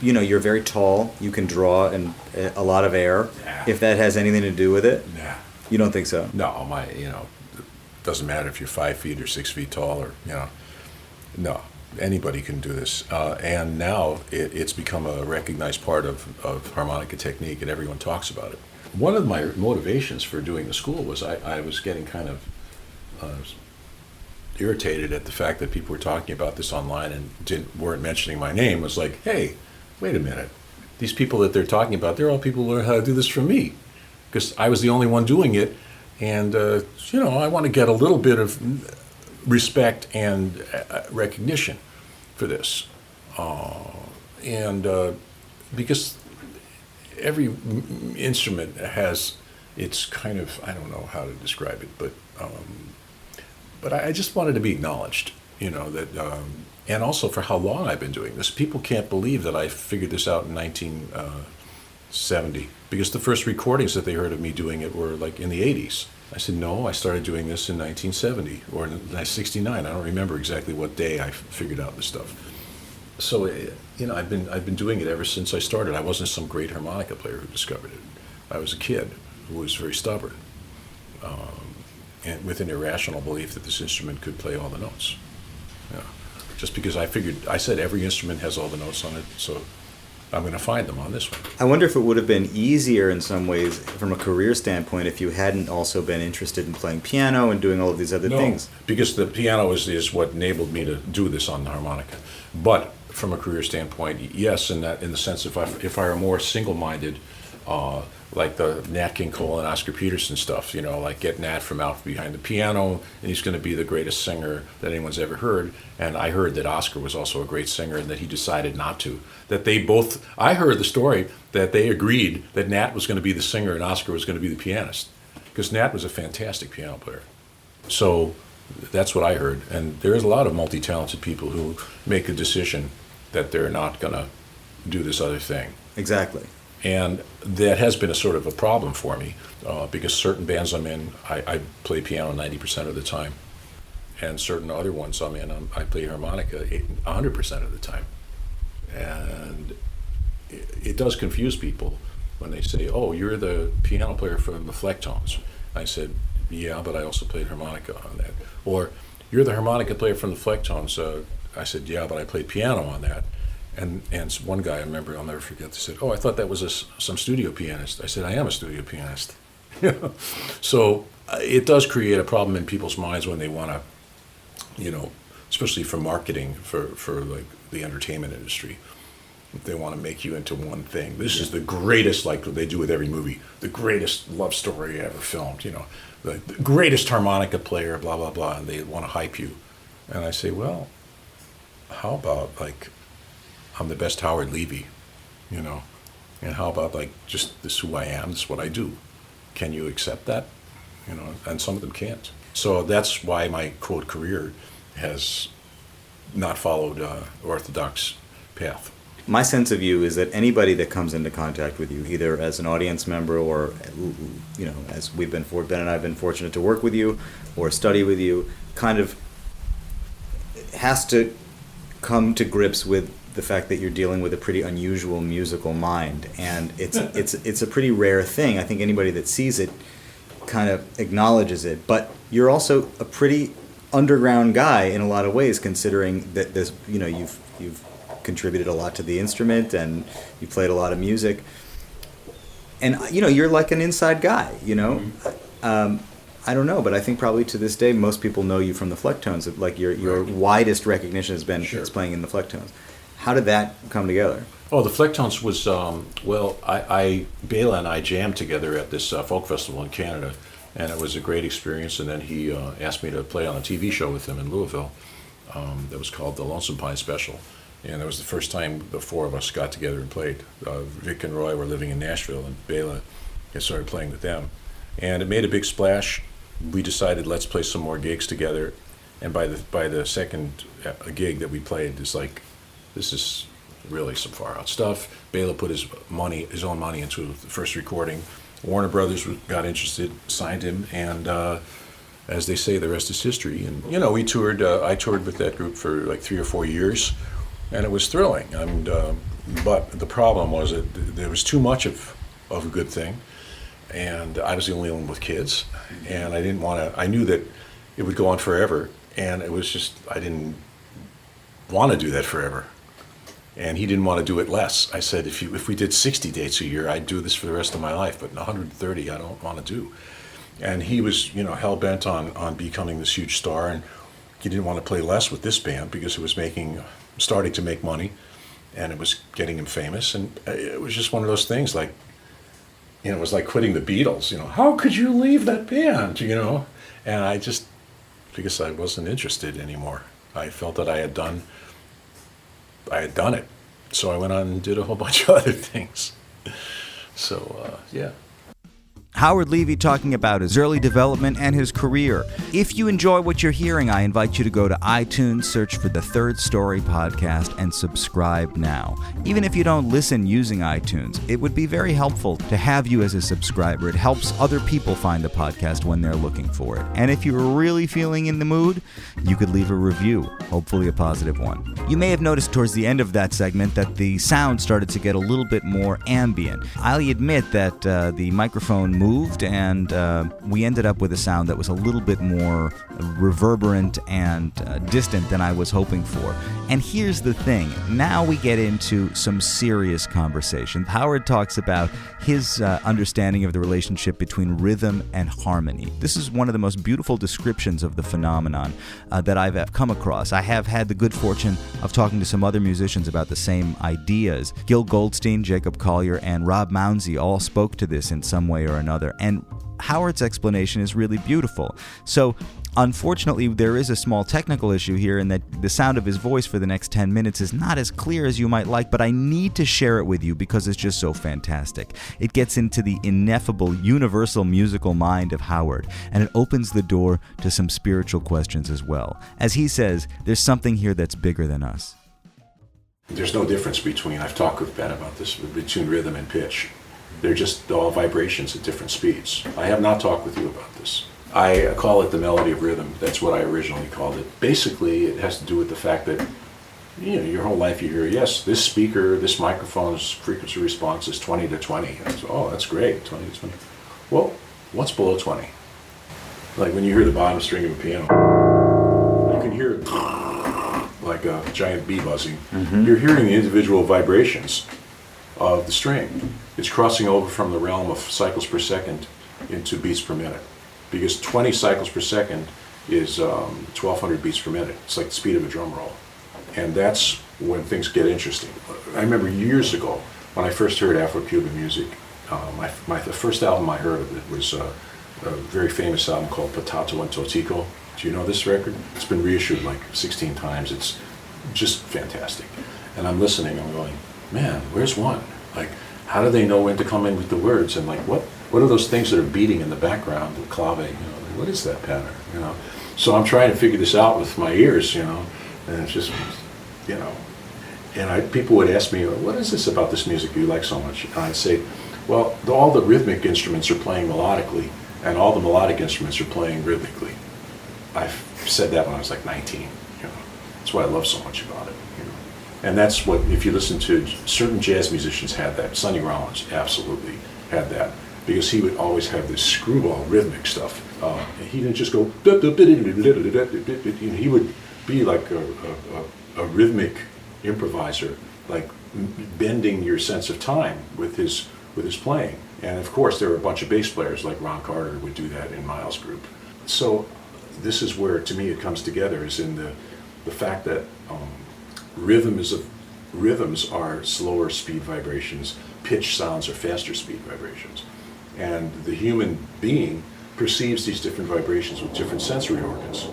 very tall, you can draw and a lot of air, if that has anything to do with it. Nah. You don't think so? No, it doesn't matter if you're 5 feet or 6 feet tall or, no, anybody can do this. And now it's become a recognized part of harmonica technique, and everyone talks about it. One of my motivations for doing the school was I was getting kind of irritated at the fact that people were talking about this online and weren't mentioning my name. It was like, hey, wait a minute. These people that they're talking about, they're all people who learned how to do this from me, because I was the only one doing it. And, I want to get a little bit of respect and recognition for this. Because every instrument has its kind of, I don't know how to describe it, but I just wanted to be acknowledged, and also for how long I've been doing this. People can't believe that I figured this out in 1970, because the first recordings that they heard of me doing it were like in the 80s. I said, no, I started doing this in 1970 or in 69. I don't remember exactly what day I figured out this stuff. So, I've been doing it ever since I started. I wasn't some great harmonica player who discovered it. I was a kid who was very stubborn, and with an irrational belief that this instrument could play all the notes. Just because I said every instrument has all the notes on it, so I'm going to find them on this one. I wonder if it would have been easier in some ways from a career standpoint if you hadn't also been interested in playing piano and doing all of these other things. Because the piano is what enabled me to do this on the harmonica. But from a career standpoint, yes, in the sense if I were more single-minded, like the Nat King Cole and Oscar Peterson stuff, like get Nat from out behind the piano, and he's going to be the greatest singer that anyone's ever heard. And I heard that Oscar was also a great singer and that he decided not to. I heard the story that they agreed that Nat was going to be the singer and Oscar was going to be the pianist, because Nat was a fantastic piano player. So that's what I heard. And there's a lot of multi-talented people who make a decision that they're not going to do this other thing. Exactly. And that has been a sort of a problem for me, because certain bands I'm in, I play piano 90% of the time. And certain other ones I'm in, I play harmonica 100% of the time. And it does confuse people when they say, oh, you're the piano player from the Flecktones. I said, yeah, but I also played harmonica on that. Or, you're the harmonica player from the Flecktones. I said, yeah, but I played piano on that. And one guy, I remember, I'll never forget, they said, oh, I thought that was some studio pianist. I said, I am a studio pianist. So it does create a problem in people's minds when they want to, especially for marketing, for like the entertainment industry. They want to make you into one thing. This is the greatest, like they do with every movie, the greatest love story ever filmed, the greatest harmonica player, blah, blah, blah, and they want to hype you. And I say, well, how about, like, I'm the best Howard Levy, and how about, like, just this is who I am, this is what I do. Can you accept that? And some of them can't. So that's why my, quote, career has not followed orthodox path. My sense of you is that anybody that comes into contact with you, either as an audience member or, as Ben and I have been fortunate to work with you or study with you, kind of has to come to grips with the fact that you're dealing with a pretty unusual musical mind, and it's a pretty rare thing. I think anybody that sees it kind of acknowledges it, but you're also a pretty underground guy in a lot of ways, considering that this, you've contributed a lot to the instrument and you played a lot of music, and you're like an inside guy. I don't know, but I think probably to this day most people know you from the Flecktones. Like your widest recognition has been is playing in the Flecktones. How did that come together? Oh, the Flecktones was Bela and I jammed together at this folk festival in Canada, and it was a great experience. And then he asked me to play on a TV show with him in Louisville that was called The Lonesome Pine Special. And it was the first time the four of us got together and played. Vic and Roy were living in Nashville, and Bela had started playing with them. And it made a big splash. We decided, let's play some more gigs together. And by the second gig that we played, it's like, this is really some far out stuff. Bela put his own money into the first recording. Warner Brothers got interested, signed him, and as they say, the rest is history. And we toured. I toured with that group for like 3 or 4 years. And it was thrilling, but the problem was that there was too much of a good thing, and I was the only one with kids, and I didn't want to. I knew that it would go on forever, and it was just I didn't want to do that forever, and he didn't want to do it less. I said, if we did 60 dates a year, I'd do this for the rest of my life, but 130 I don't want to do. And he was hell bent on becoming this huge star, and he didn't want to play less with this band because it was starting to make money, and it was getting him famous, and it was just one of those things, like, it was like quitting the Beatles. How could you leave that band? And I just, because I wasn't interested anymore. I felt that I had done it, so I went on and did a whole bunch of other things. So yeah. Howard Levy talking about his early development and his career. If you enjoy what you're hearing, I invite you to go to iTunes, search for the Third Story Podcast, and subscribe now. Even if you don't listen using iTunes, it would be very helpful to have you as a subscriber. It helps other people find the podcast when they're looking for it. And if you're really feeling in the mood, you could leave a review, hopefully a positive one. You may have noticed towards the end of that segment that the sound started to get a little bit more ambient. I'll admit that the microphone moved, and we ended up with a sound that was a little bit more reverberant and distant than I was hoping for. And here's the thing. Now we get into some serious conversation. Howard talks about his understanding of the relationship between rhythm and harmony. This is one of the most beautiful descriptions of the phenomenon that I've come across. I have had the good fortune of talking to some other musicians about the same ideas. Gil Goldstein, Jacob Collier, and Rob Mounsey all spoke to this in some way or another. And Howard's explanation is really beautiful. So, unfortunately, there is a small technical issue here in that the sound of his voice for the next 10 minutes is not as clear as you might like, but I need to share it with you because it's just so fantastic. It gets into the ineffable, universal musical mind of Howard, and it opens the door to some spiritual questions as well. As he says, there's something here that's bigger than us. There's no difference between, I've talked with Ben about this, between rhythm and pitch. They're just all vibrations at different speeds. I have not talked with you about this. I call it the melody of rhythm. That's what I originally called it. Basically, it has to do with the fact that, your whole life you hear, yes, this speaker, this microphone's frequency response is 20 to 20. And so, oh, that's great, 20 to 20. Well, what's below 20? Like when you hear the bottom string of a piano, you can hear it like a giant bee buzzing. Mm-hmm. You're hearing the individual vibrations of the string. It's crossing over from the realm of cycles per second into beats per minute. Because 20 cycles per second is 1,200 beats per minute. It's like the speed of a drum roll. And that's when things get interesting. I remember years ago when I first heard Afro-Cuban music, the first album I heard of it was a very famous album called Potato and Totico. Do you know this record? It's been reissued like 16 times. It's just fantastic. And I'm listening, I'm going, man, where's one? Like, how do they know when to come in with the words? And like, what are those things that are beating in the background, the clave, like, what is that pattern, So I'm trying to figure this out with my ears, and it's just, and people would ask me, what is this about this music you like so much? And I'd say, well, all the rhythmic instruments are playing melodically, and all the melodic instruments are playing rhythmically. I said that when I was like 19, That's what I love so much about it, And that's what, if you listen to certain jazz musicians had that. Sonny Rollins absolutely had that, because he would always have this screwball rhythmic stuff. He didn't just go, he would be like a rhythmic improviser, like bending your sense of time with his playing. And of course, there were a bunch of bass players like Ron Carter would do that in Miles' group. So this is where, to me, it comes together, is in the fact that rhythms are slower speed vibrations, pitch sounds are faster speed vibrations. And the human being perceives these different vibrations with different sensory organs,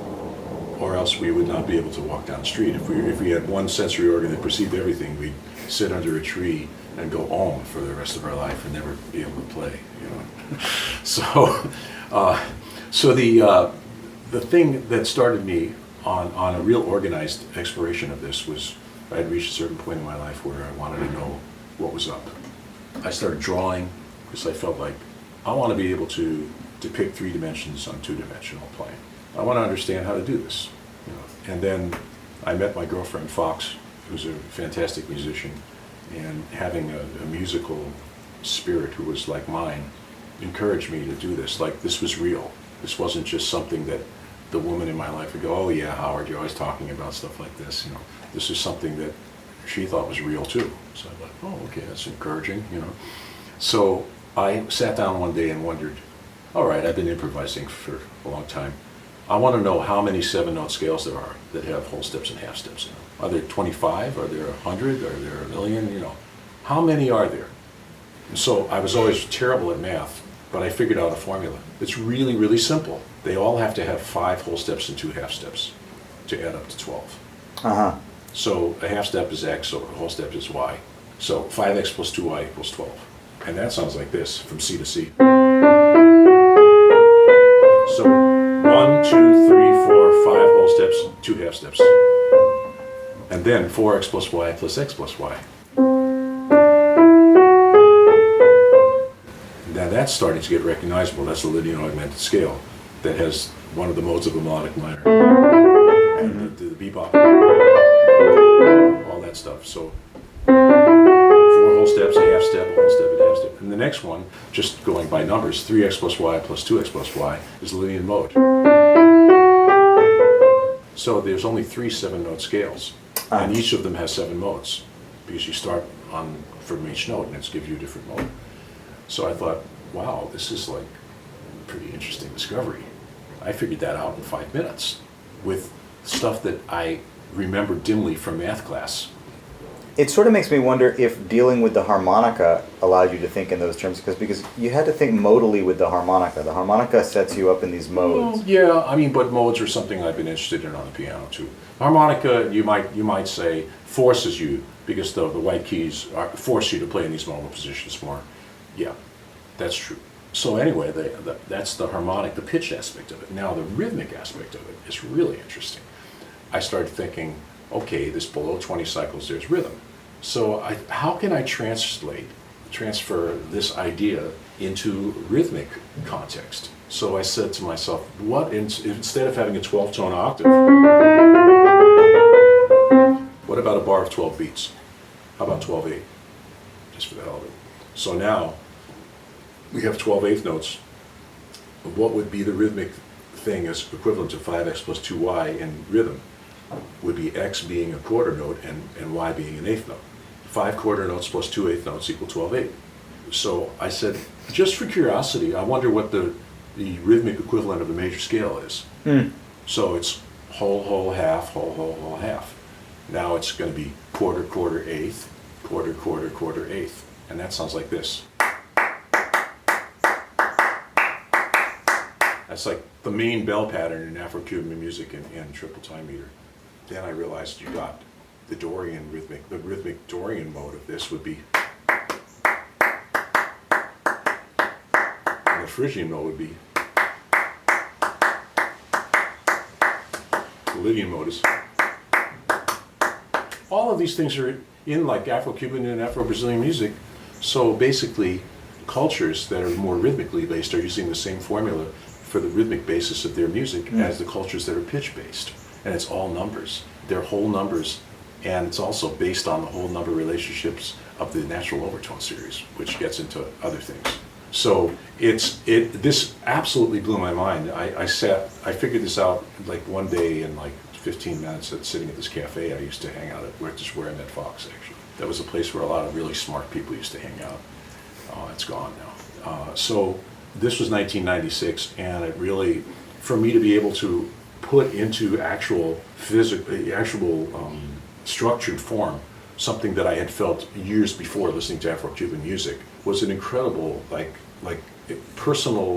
or else we would not be able to walk down the street. If we had one sensory organ that perceived everything, we'd sit under a tree and go om for the rest of our life and never be able to play, So the thing that started me on a real organized exploration of this was, I had reached a certain point in my life where I wanted to know what was up. I started drawing because I felt like I want to be able to depict 3 dimensions on 2-dimensional plane. I want to understand how to do this. And then I met my girlfriend Fox, who's a fantastic musician, and having a musical spirit who was like mine encouraged me to do this. Like, this was real. This wasn't just something that the woman in my life would go, oh yeah, Howard, you're always talking about stuff like this. This is something that she thought was real too. So I thought, oh, okay, that's encouraging, So I sat down one day and wondered, all right, I've been improvising for a long time. I want to know how many 7-note scales there are that have whole steps and half steps. Are there 25? Are there 100? Are there a million? How many are there? And so I was always terrible at math, but I figured out a formula. It's really, really simple. They all have to have 5 whole steps and 2 half steps to add up to 12. Uh-huh. So a half step is X, so a whole step is Y. So 5X plus 2Y equals 12. And that sounds like this, from C to C. So 1, 2, 3, 4, 5 whole steps, 2 half steps. And then 4X plus Y plus X plus Y. Now that's starting to get recognizable. That's the linear augmented scale that has one of the modes of a melodic minor. And the bebop. All that stuff. So 4 whole steps, a half step, a whole step, a half step. And the next one, just going by numbers, 3X plus Y plus 2X plus Y is the linear mode. So there's only 3 7-note scales, and each of them has 7 modes, because you start from each note and it gives you a different mode. So I thought, wow, this is like a pretty interesting discovery. I figured that out in 5 minutes with stuff that I remember dimly from math class. It sort of makes me wonder if dealing with the harmonica allowed you to think in those terms, because you had to think modally with the harmonica. The harmonica sets you up in these modes. Well, yeah, but modes are something I've been interested in on the piano too. Harmonica, you might say, forces you, because the white keys force you to play in these modal positions more. Yeah, that's true. So anyway, that's the harmonic, the pitch aspect of it. Now the rhythmic aspect of it is really interesting. I started thinking, okay, this below 20 cycles, there's rhythm. So how can I transfer this idea into rhythmic context? So I said to myself, instead of having a 12-tone octave, what about a bar of 12 beats? How about 12/8? Just for the hell of it. So now we have 12 eighth notes. What would be the rhythmic thing as equivalent to 5X plus 2Y in rhythm? Would be X being a quarter note and Y being an eighth note. 5 quarter notes plus 2 eighth notes equal 12/8. So I said, just for curiosity, I wonder what the rhythmic equivalent of a major scale is. So it's whole, whole, half, whole, whole, whole, half. Now it's going to be quarter, quarter, eighth, quarter, quarter, quarter, eighth. And that sounds like this. That's like the main bell pattern in Afro-Cuban music in triple time meter. Then I realized you got the Dorian rhythmic, the rhythmic Dorian mode of this would be, and the Phrygian mode would be, the Lydian mode is, all of these things are in like Afro-Cuban and Afro-Brazilian music. So basically, cultures that are more rhythmically based are using the same formula for the rhythmic basis of their music as the cultures that are pitch based. And it's all numbers. They're whole numbers, and it's also based on the whole number relationships of the natural overtone series, which gets into other things. So this absolutely blew my mind. I figured this out like one day in like 15 minutes sitting at this cafe I used to hang out at, which is where I met Fox actually. That was a place where a lot of really smart people used to hang out. It's gone now. So this was 1996, and it really, for me to be able to put into actual structured form something that I had felt years before listening to Afro-Cuban music was an incredible, like personal,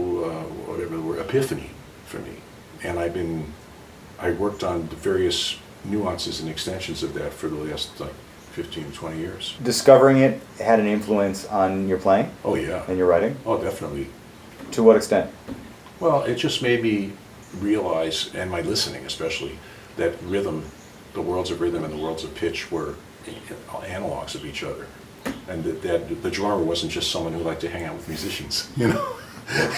whatever the word, epiphany for me. And I worked on the various nuances and extensions of that for the last like 15, 20 years. Discovering it had an influence on your playing? Oh yeah. And your writing? Oh, definitely. To what extent? Well, it just made me realize, and my listening especially, that rhythm, the worlds of rhythm and the worlds of pitch were analogs of each other. And that the drummer wasn't just someone who liked to hang out with musicians, you know?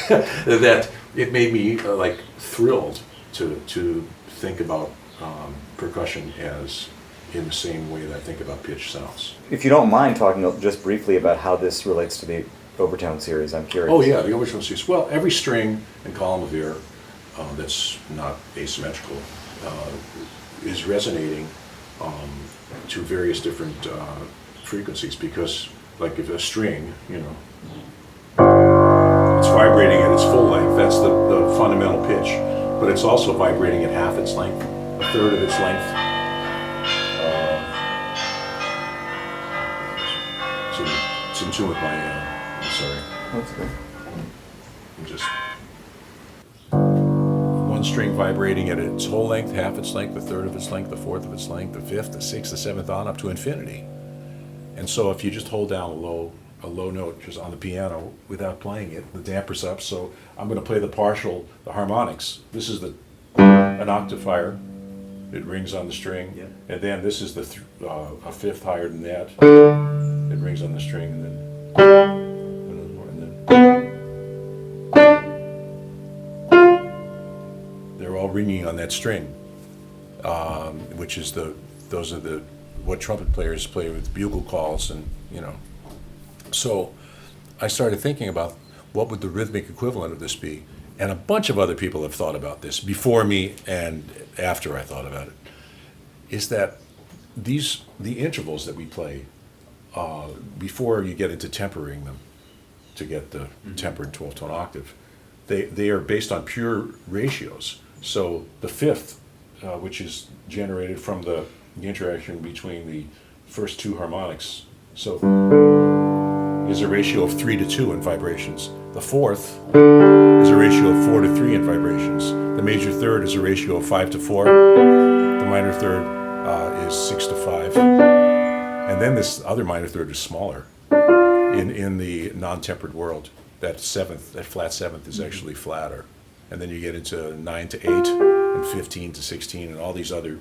That it made me like thrilled to think about percussion as in the same way that I think about pitch sounds. If you don't mind talking just briefly about how this relates to the overtone series, I'm curious. Oh yeah, the overtone series. Well, every string and column of air that's not asymmetrical is resonating to various different frequencies, because like if a string, you know, it's vibrating at its full length, that's the fundamental pitch, but it's also vibrating at half its length, a third of its length. It's in tune with my, I'm sorry. That's good. I'm just one string vibrating at its whole length, half its length, a third of its length, a fourth of its length, the fifth, the sixth, the seventh, on up to infinity. And so if you just hold down a low note just on the piano without playing it, the damper's up, so I'm going to play the harmonics. This is an octafier. It rings on the string, yeah. And then this is a fifth higher than that. It rings on the string, and then another more, and then they're all ringing on that string, which is those are what trumpet players play with bugle calls, and you know. So I started thinking about what would the rhythmic equivalent of this be, and a bunch of other people have thought about this before me and after I thought about it. Is that the intervals that we play before you get into tempering them to get the tempered 12-tone octave, they are based on pure ratios. So the fifth, which is generated from the interaction between the first two harmonics, so is a ratio of 3 to 2 in vibrations. The fourth is a ratio of 4 to 3 in vibrations. The major third is a ratio of 5 to 4. The minor third is 6 to 5. And then this other minor third is smaller in the non-tempered world. That flat seventh is actually flatter. And then you get into 9 to 8 and 15 to 16 and all these other.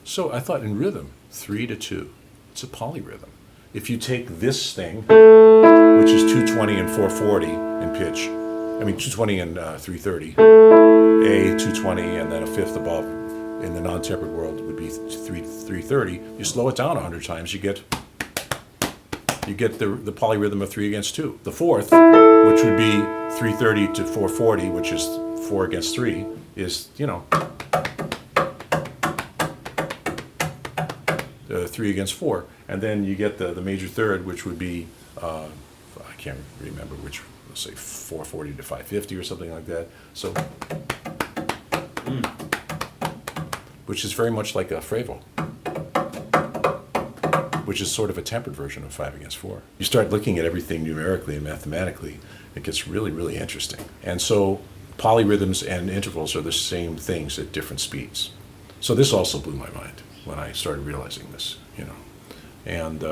So I thought in rhythm, 3 to 2, it's a polyrhythm. If you take this thing, which is 220 and 440 in pitch, 220 and 330, A, 220, and then a fifth above in the non-tempered world would be 330. You slow it down 100 times, you get the polyrhythm of 3 against 2. The fourth, which would be 330 to 440, which is 4 against 3, is, 3 against 4. And then you get the major third, which would be, I can't remember which, let's say 440 to 550 or something like that. So, which is very much like a frevo. which is sort of a tempered version of 5 against 4. You start looking at everything numerically and mathematically, it gets really, really interesting. And so polyrhythms and intervals are the same things at different speeds. So this also blew my mind when I started realizing this, you know. And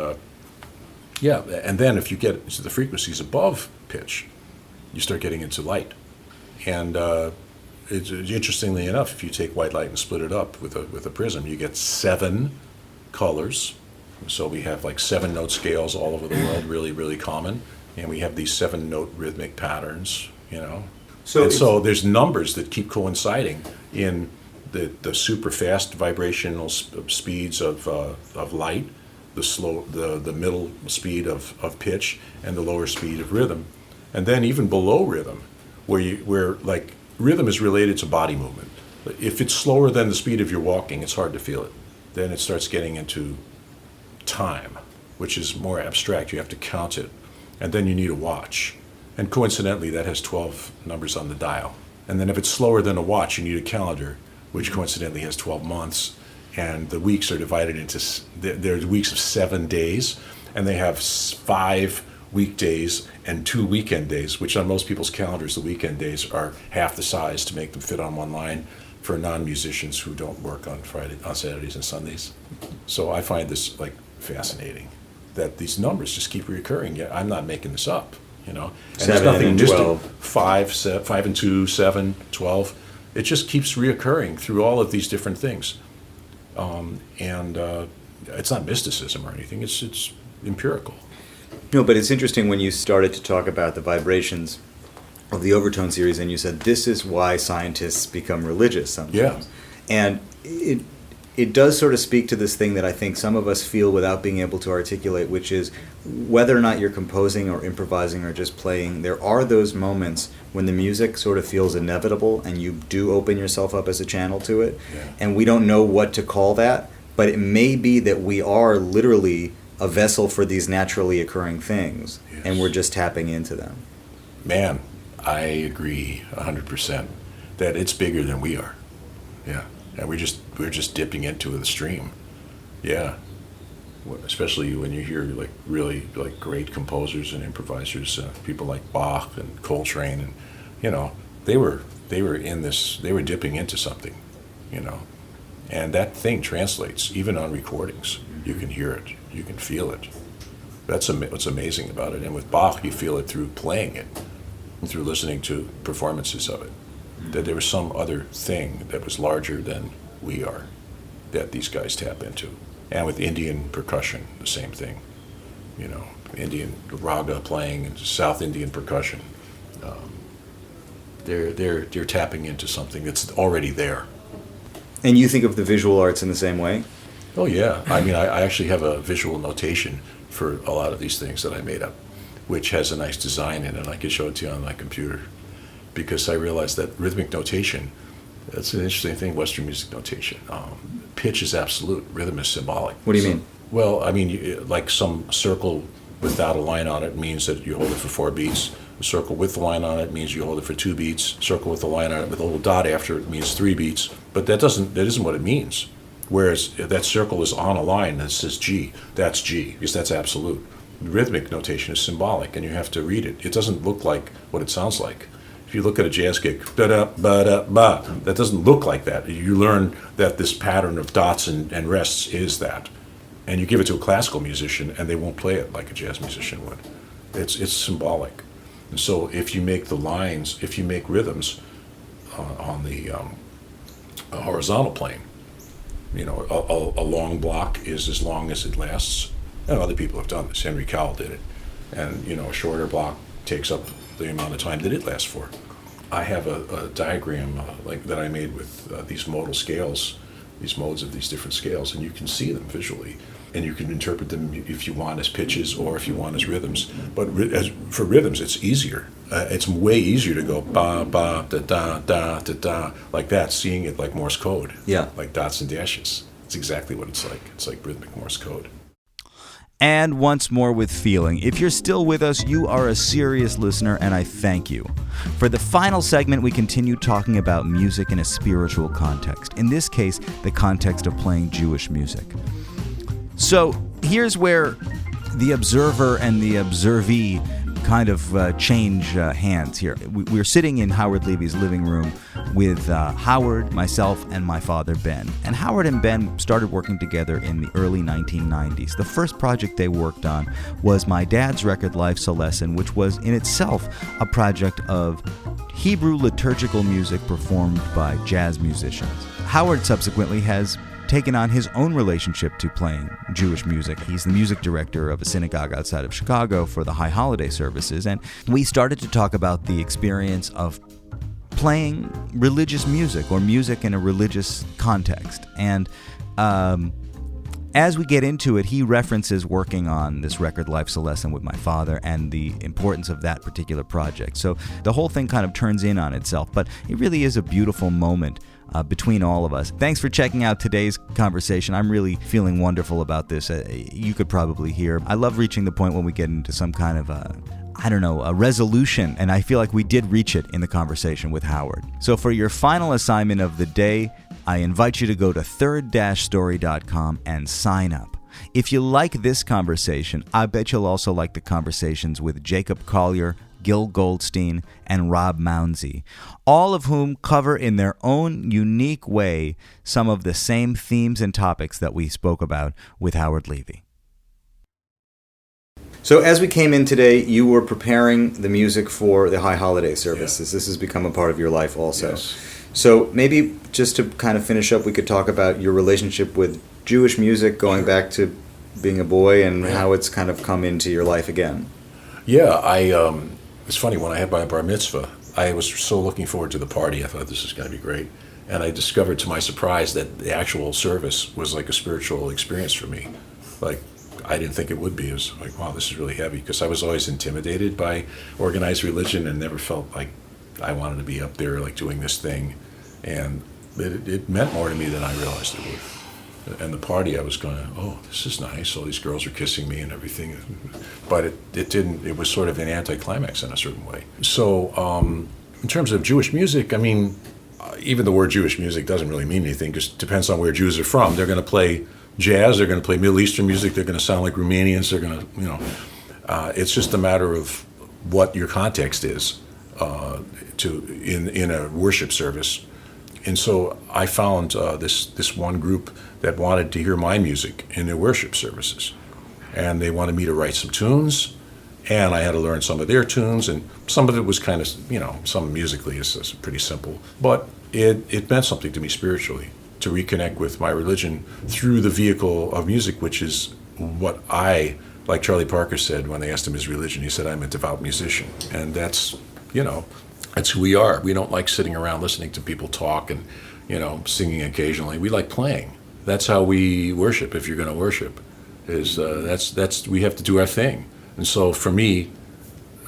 and then if you get into the frequencies above pitch, you start getting into light. And it's, interestingly enough, if you take white light and split it up with a prism, you get 7 colors. So we have like 7-note scales all over the world, really, really common. And we have these 7-note rhythmic patterns, you know. So there's numbers that keep coinciding in the super fast vibrational speeds of light, the middle speed of pitch, and the lower speed of rhythm. And then even below rhythm, where like rhythm is related to body movement. If it's slower than the speed of your walking, it's hard to feel it. Then it starts getting into time, which is more abstract. You have to count it. And then you need a watch. And coincidentally, that has 12 numbers on the dial. And then if it's slower than a watch, you need a calendar, which coincidentally has 12 months. And the weeks are divided into, there's weeks of 7 days, and they have 5 weekdays and 2 weekend days, which on most people's calendars, the weekend days are half the size to make them fit on one line for non-musicians who don't work on Saturdays and Sundays. So I find this like fascinating, that these numbers just keep reoccurring. Yeah, I'm not making this up, you know. And there's nothing mystic. 5 and 2, 7, 12. It just keeps reoccurring through all of these different things. It's not mysticism or anything. It's empirical. No, but it's interesting when you started to talk about the vibrations of the overtone series, and you said this is why scientists become religious sometimes. Yeah. And it does sort of speak to this thing that I think some of us feel without being able to articulate, which is whether or not you're composing or improvising or just playing, there are those moments when the music sort of feels inevitable and you do open yourself up as a channel to it. Yeah. And we don't know what to call that, but it may be that we are literally a vessel for these naturally occurring things, yes. And we're just tapping into them. Man, I agree 100% that it's bigger than we are. Yeah. And we're just dipping into the stream. Yeah. Especially when you hear like really like great composers and improvisers, people like Bach and Coltrane, and you know, they were in this, they were dipping into something, you know. And that thing translates even on recordings. You can hear it, you can feel it. That's what's amazing about it. And with Bach, you feel it through playing it, through listening to performances of it. That there was some other thing that was larger than we are that these guys tap into. And with Indian percussion, the same thing. You know, Indian raga playing and South Indian percussion. They're tapping into something that's already there. And you think of the visual arts in the same way? Oh yeah, I mean, I actually have a visual notation for a lot of these things that I made up, which has a nice design in it, and I can show it to you on my computer. Because I realized that rhythmic notation, that's an interesting thing, Western music notation. Pitch is absolute, rhythm is symbolic. What do you mean? Well, I mean, like some circle without a line on it means that you hold it for 4 beats. A circle with a line on it means you hold it for 2 beats. Circle with a line on it with a little dot after it means 3 beats. But that isn't what it means. Whereas that circle is on a line that says G, that's G, because that's absolute. Rhythmic notation is symbolic, and you have to read it. It doesn't look like what it sounds like. If you look at a jazz gig, da-da, ba-da-ba, that doesn't look like that. You learn that this pattern of dots and rests is that. And you give it to a classical musician, and they won't play it like a jazz musician would. It's symbolic. And so if you make the lines, if you make rhythms on the horizontal plane, you know, a long block is as long as it lasts. And other people have done this. Henry Cowell did it. And, you know, a shorter block takes up the amount of time that it lasts for. I have a diagram like that I made with these modal scales, these modes of these different scales, and you can see them visually. And you can interpret them if you want as pitches or if you want as rhythms. But for rhythms, it's easier. It's way easier to go ba, ba, da, da, da, da, da, like that, seeing it like Morse code. Yeah. Like dots and dashes. It's exactly what it's like. It's like rhythmic Morse code. And once more with feeling. If you're still with us, you are a serious listener, and I thank you. For the final segment, we continue talking about music in a spiritual context. In this case, the context of playing Jewish music. So here's where the observer and the observee kind of change hands here. We're sitting in Howard Levy's living room with Howard, myself, and my father, Ben. And Howard and Ben started working together in the early 1990s. The first project they worked on was my dad's record, Life's a Lesson, which was in itself a project of Hebrew liturgical music performed by jazz musicians. Howard subsequently has taken on his own relationship to playing Jewish music. He's the music director of a synagogue outside of Chicago for the high holiday services, and we started to talk about the experience of playing religious music or music in a religious context. And as we get into it, he references working on this record, Life's a Lesson, with my father and the importance of that particular project. So the whole thing kind of turns in on itself, but it really is a beautiful moment between all of us. Thanks for checking out today's conversation. I'm really feeling wonderful about this. You could probably hear. I love reaching the point when we get into some kind of a resolution, and I feel like we did reach it in the conversation with Howard. So for your final assignment of the day, I invite you to go to third-story.com and sign up. If you like this conversation, I bet you'll also like the conversations with Jacob Collier, Gil Goldstein, and Rob Mounsey, all of whom cover in their own unique way some of the same themes and topics that we spoke about with Howard Levy. So as we came in today, you were preparing the music for the high holiday services. Yeah. This has become a part of your life also. Yes. So maybe just to kind of finish up, we could talk about your relationship with Jewish music going back to being a boy and how it's kind of come into your life again. Yeah, it's funny, when I had my bar mitzvah, I was so looking forward to the party. I thought this is going to be great. And I discovered to my surprise that the actual service was like a spiritual experience for me. Like, I didn't think it would be. It was like, wow, this is really heavy. Because I was always intimidated by organized religion and never felt like I wanted to be up there like doing this thing. And it meant more to me than I realized it would. And the party, I was going, oh, this is nice. All these girls are kissing me and everything. But it didn't, it was sort of an anticlimax in a certain way. So in terms of Jewish music, I mean, even the word Jewish music doesn't really mean anything, because it depends on where Jews are from. They're going to play jazz, they're going to play Middle Eastern music, they're going to sound like Romanians, they're going to, it's just a matter of what your context is in a worship service. And so I found this one group that wanted to hear my music in their worship services. And they wanted me to write some tunes, and I had to learn some of their tunes, and some of it was kind of, some musically is pretty simple. But it meant something to me spiritually, to reconnect with my religion through the vehicle of music, which is what like Charlie Parker said when they asked him his religion, he said, I'm a devout musician. And that's, that's who we are. We don't like sitting around listening to people talk and, singing occasionally. We like playing. That's how we worship. If you're going to worship, that's we have to do our thing. And so for me,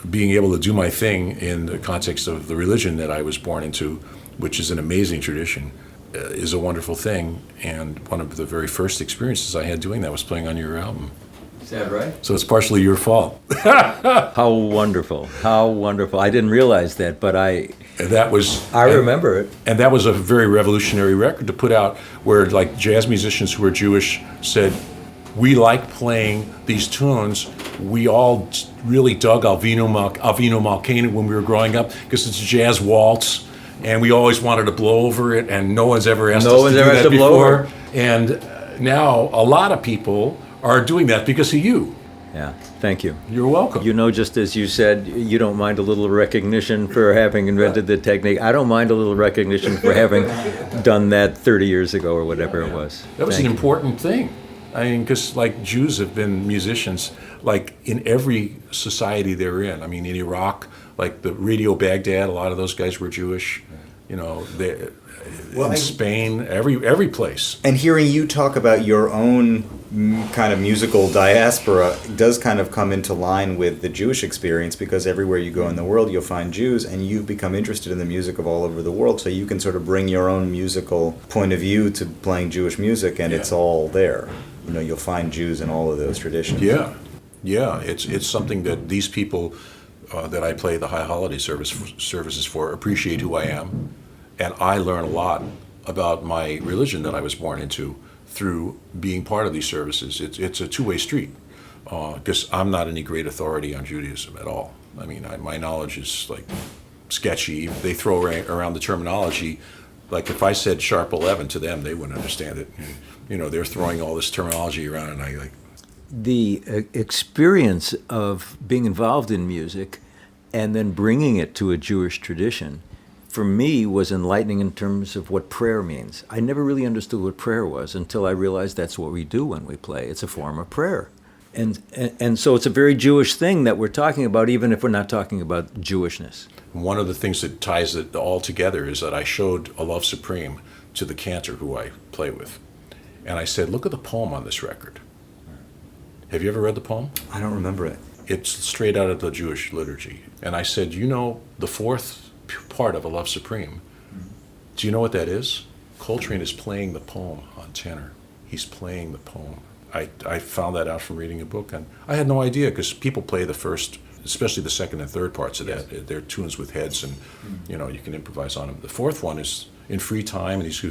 being able to do my thing in the context of the religion that I was born into, which is an amazing tradition, is a wonderful thing. And one of the very first experiences I had doing that was playing on your album. Is that right? So it's partially your fault. How wonderful. How wonderful. I didn't realize that, but I remember it. And that was a very revolutionary record to put out, where like jazz musicians who were Jewish said, we like playing these tunes. We all really dug Avinu Malkeinu when we were growing up, because it's a jazz waltz, and we always wanted to blow over it, and no one's ever asked us to do that before. And now a lot of people are doing that because of you. Yeah, thank you. You're welcome. Just as you said, you don't mind a little recognition for having invented the technique. I don't mind a little recognition for having done that 30 years ago or whatever it was. That was an important thing. I mean, because like Jews have been musicians, like in every society they're in. I mean, in Iraq, like the Radio Baghdad, a lot of those guys were Jewish. In Spain, every place. And hearing you talk about your own kind of musical diaspora does kind of come into line with the Jewish experience, because everywhere you go in the world you'll find Jews, and you've become interested in the music of all over the world, so you can sort of bring your own musical point of view to playing Jewish music, and it's all there. You'll find Jews in all of those traditions. Yeah, it's something that these people that I play the high holiday services for appreciate who I am. And I learn a lot about my religion that I was born into through being part of these services. It's a two-way street, because I'm not any great authority on Judaism at all. I mean, my knowledge is like sketchy. They throw around the terminology. Like if I said sharp 11 to them, they wouldn't understand it. And, you know, they're throwing all this terminology around, and I like. The experience of being involved in music and then bringing it to a Jewish tradition, for me, was enlightening in terms of what prayer means. I never really understood what prayer was until I realized that's what we do when we play. It's a form of prayer. And so it's a very Jewish thing that we're talking about, even if we're not talking about Jewishness. One of the things that ties it all together is that I showed A Love Supreme to the cantor who I play with. And I said, look at the poem on this record. Have you ever read the poem? I don't remember it. It's straight out of the Jewish liturgy. And I said, you know, the fourth part of A Love Supreme, do you know what that is? Coltrane is playing the poem on tenor. He's playing the poem. I found that out from reading a book, and I had no idea, because people play the first, especially the second and third parts of that. They're tunes with heads, and you know, you can improvise on them. The fourth one is in free time, and he's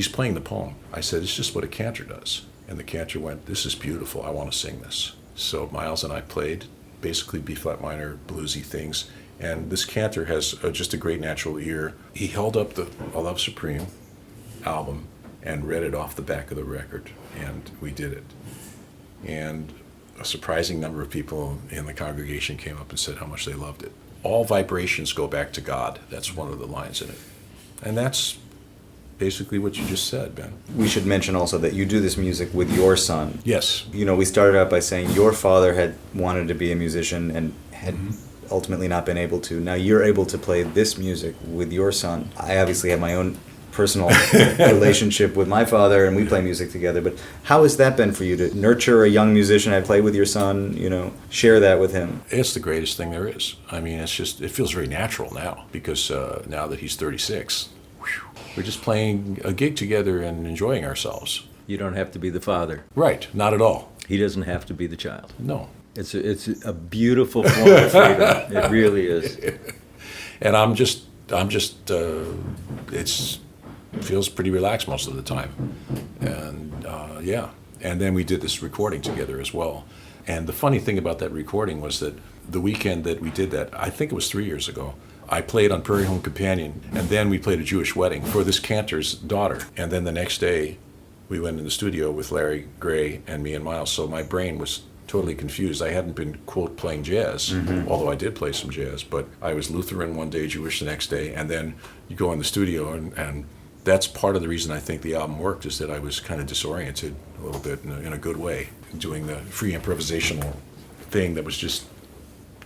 playing the poem. I said, it's just what a cantor does. And the cantor went, this is beautiful, I want to sing this. So Miles and I played basically B-flat minor, bluesy things, and this cantor has just a great natural ear. He held up the A Love Supreme album and read it off the back of the record, and we did it. And a surprising number of people in the congregation came up and said how much they loved it. All vibrations go back to God. That's one of the lines in it. And that's basically what you just said, Ben. We should mention also that you do this music with your son. Yes. You know, we started out by saying your father had wanted to be a musician and had ultimately not been able to. Now you're able to play this music with your son. I obviously have my own personal relationship with my father, and we play music together, but how has that been for you to nurture a young musician and play with your son, you know, share that with him? It's the greatest thing there is. I mean, it's just, it feels very natural now, because now that he's 36, we're just playing a gig together and enjoying ourselves. You don't have to be the father. Right, not at all. He doesn't have to be the child. No. It's a beautiful form of freedom. It really is. And I'm just it feels pretty relaxed most of the time. And yeah, and then we did this recording together as well. And the funny thing about that recording was that the weekend that we did that, I think it was 3 years ago, I played on Prairie Home Companion, and then we played a Jewish wedding for this cantor's daughter. And then the next day, we went in the studio with Larry Gray and me and Miles, so my brain was totally confused. I hadn't been, quote, playing jazz, although I did play some jazz, but I was Lutheran one day, Jewish the next day, and then you go in the studio, and that's part of the reason I think the album worked, is that I was kind of disoriented a little bit in a good way, doing the free improvisational thing that was just,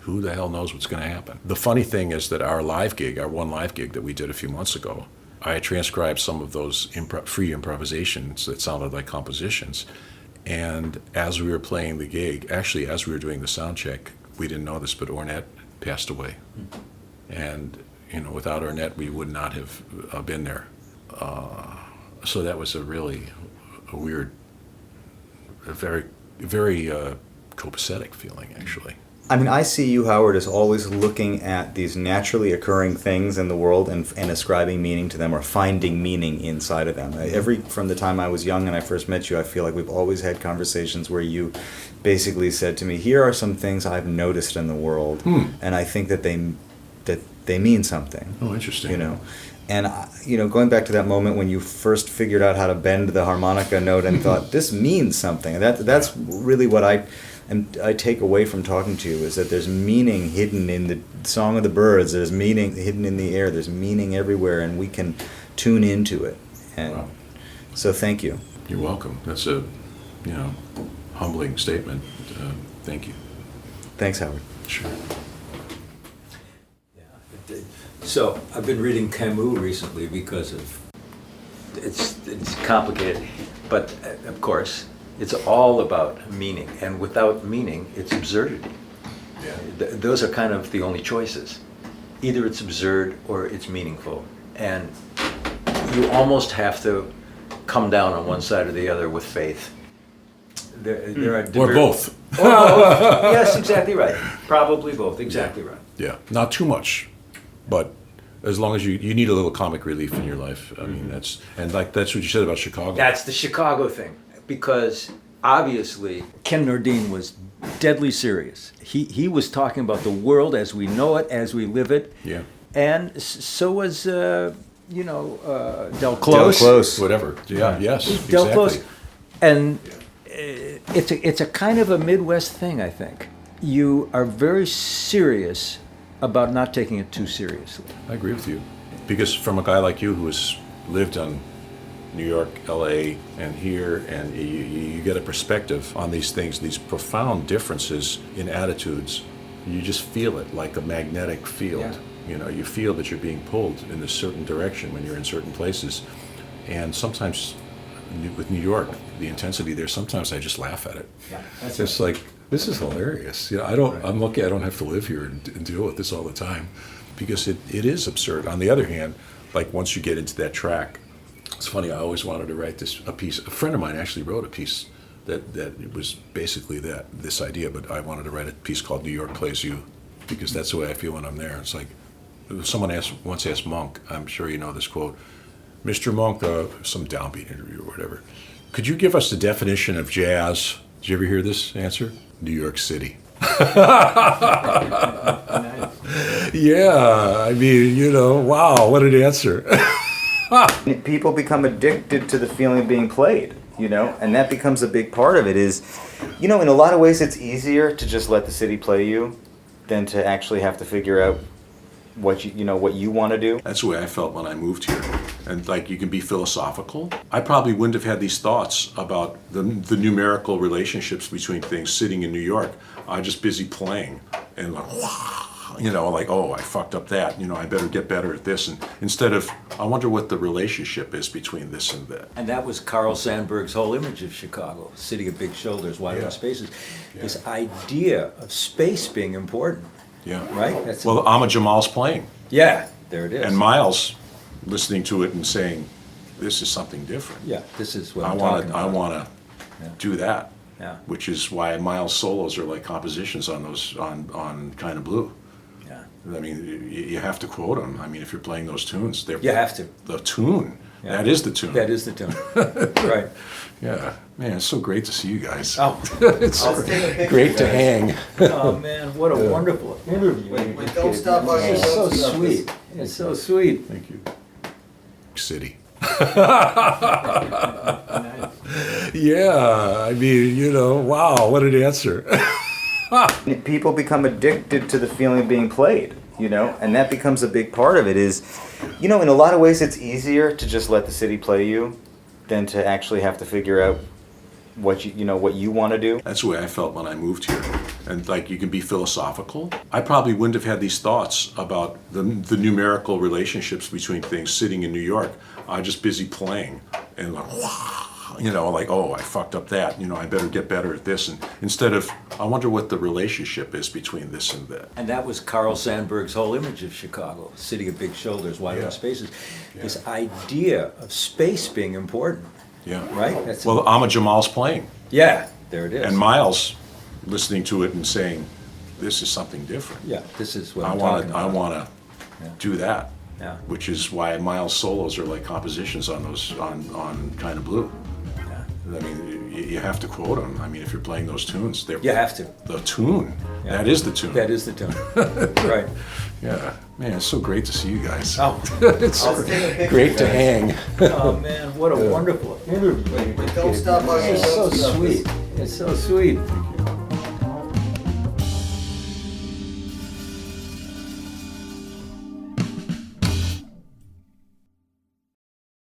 who the hell knows what's going to happen. The funny thing is that our one live gig that we did a few months ago, I had transcribed some of those free improvisations that sounded like compositions. And as we were playing the gig, actually as we were doing the sound check, we didn't know this, but Ornette passed away. And you know, without Ornette, we would not have been there. So that was a weird, a very, very copacetic feeling, actually. I mean, I see you, Howard, as always looking at these naturally occurring things in the world and ascribing meaning to them, or finding meaning inside of them. From the time I was young and I first met you, I feel like we've always had conversations where you basically said to me, here are some things I've noticed in the world, and I think that they mean something. Oh, interesting. You know, and you know, going back to that moment when you first figured out how to bend the harmonica note and thought, this means something. That's really what I take away from talking to you, is that there's meaning hidden in the song of the birds, there's meaning hidden in the air, there's meaning everywhere, and we can tune into it. And wow. So thank you. You're welcome. That's a, humbling statement. Thank you. Thanks, Howard. Sure. Yeah. So I've been reading Camus recently because of it's complicated, but of course, it's all about meaning, and without meaning, it's absurdity. Yeah. Those are kind of the only choices. Either it's absurd or it's meaningful, and you almost have to come down on one side or the other with faith. Or both. Or both. Yes, exactly right. Probably both. Exactly right. Yeah, not too much, but As long as you need a little comic relief in your life. I mean, that's what you said about Chicago. That's the Chicago thing, because obviously Ken Nordine was deadly serious. He was talking about the world as we know it, as we live it. Yeah. And so was Del Close. Del Close. Whatever. Yeah. Yes. Del Exactly. Close. And it's a kind of a Midwest thing, I think. You are very serious about not taking it too seriously. I agree with you, because from a guy like you who has lived on New York, L.A., and here, and you get a perspective on these things, these profound differences in attitudes. You just feel it like a magnetic field. Yeah. You know, you feel that you're being pulled in a certain direction when you're in certain places. And sometimes with New York, the intensity there, sometimes I just laugh at it. Yeah, It's just like, this is hilarious. You know, I'm lucky I don't have to live here and deal with this all the time, because it is absurd. On the other hand, like once you get into that track, it's funny, I always wanted to write a piece. A friend of mine actually wrote a piece that it was basically this idea, but I wanted to write a piece called New York Plays You, because that's the way I feel when I'm there. It's like, someone once asked Monk, I'm sure you know this quote, Mr. Monk, some downbeat interview or whatever, could you give us the definition of jazz? Did you ever hear this answer? New York City. Yeah, I mean, you know, wow, what an answer. People become addicted to the feeling of being played, you know, and that becomes a big part of it. Is, you know, in a lot of ways it's easier to just let the city play you than to actually have to figure out what you want to do. That's the way I felt when I moved here. And like, you can be philosophical. I probably wouldn't have had these thoughts about the numerical relationships between things sitting in New York. I'm just busy playing and like, you know, like, oh, I fucked up that. You know, I better get better at this. And instead of, I wonder what the relationship is between this and that. And that was Carl Sandburg's whole image of Chicago, city of big shoulders, wide open spaces. Yeah. This idea of space being important. Yeah. Right? That's Well, Amma Jamal's playing. yeah, there it is. And Miles listening to it and saying, this is something different. Yeah, this is what I I'm want talking to. I about. want to do that. Yeah. Which is why Miles' solos are like compositions on those on Kind of Blue. Yeah. I mean, you have to quote them. I mean, if you're playing those tunes, they're You have to. The tune. Yeah. That is the tune. That is the tune. Right. Yeah, man, it's so great to see you guys. Oh. It's great to hang. Oh man, what a wonderful interview. Wait, don't stop us. It's so Don't stop sweet. It's so sweet. Thank you. City. Yeah, I mean, you know, wow, what an answer. People become addicted to the feeling of being played, you know, and that becomes a big part of it. Is, you know, in a lot of ways it's easier to just let the city play you than to actually have to figure out what you want to do. That's the way I felt when I moved here. And like, you can be philosophical. I probably wouldn't have had these thoughts about the numerical relationships between things sitting in New York. I'm just busy playing and like, you know, like, oh, I fucked up that. You know, I better get better at this. And instead of, I wonder what the relationship is between this and that. And that was Carl Sandburg's whole image of Chicago, city of big shoulders, wide open spaces. This idea of space being important. Yeah. Right? That's Well, Amma Jamal's playing. yeah, there it is. And Miles listening to it and saying, this is something different. yeah, this is what I I'm want talking to. I about. want to do that. Yeah. Which is why Miles' solos are like compositions on those on Kind of Blue. Yeah. I mean, you have to quote them. I mean, if you're playing those tunes, they're You have to. the tune. Yeah. That is the tune. That is the tune. Right. Yeah, man, it's so great to see you guys. Oh. It's I'll take a picture, great to guys. hang. Oh man, what a wonderful interview. Wait, don't stop us. It's so Don't stop us. sweet. It's so sweet. Thank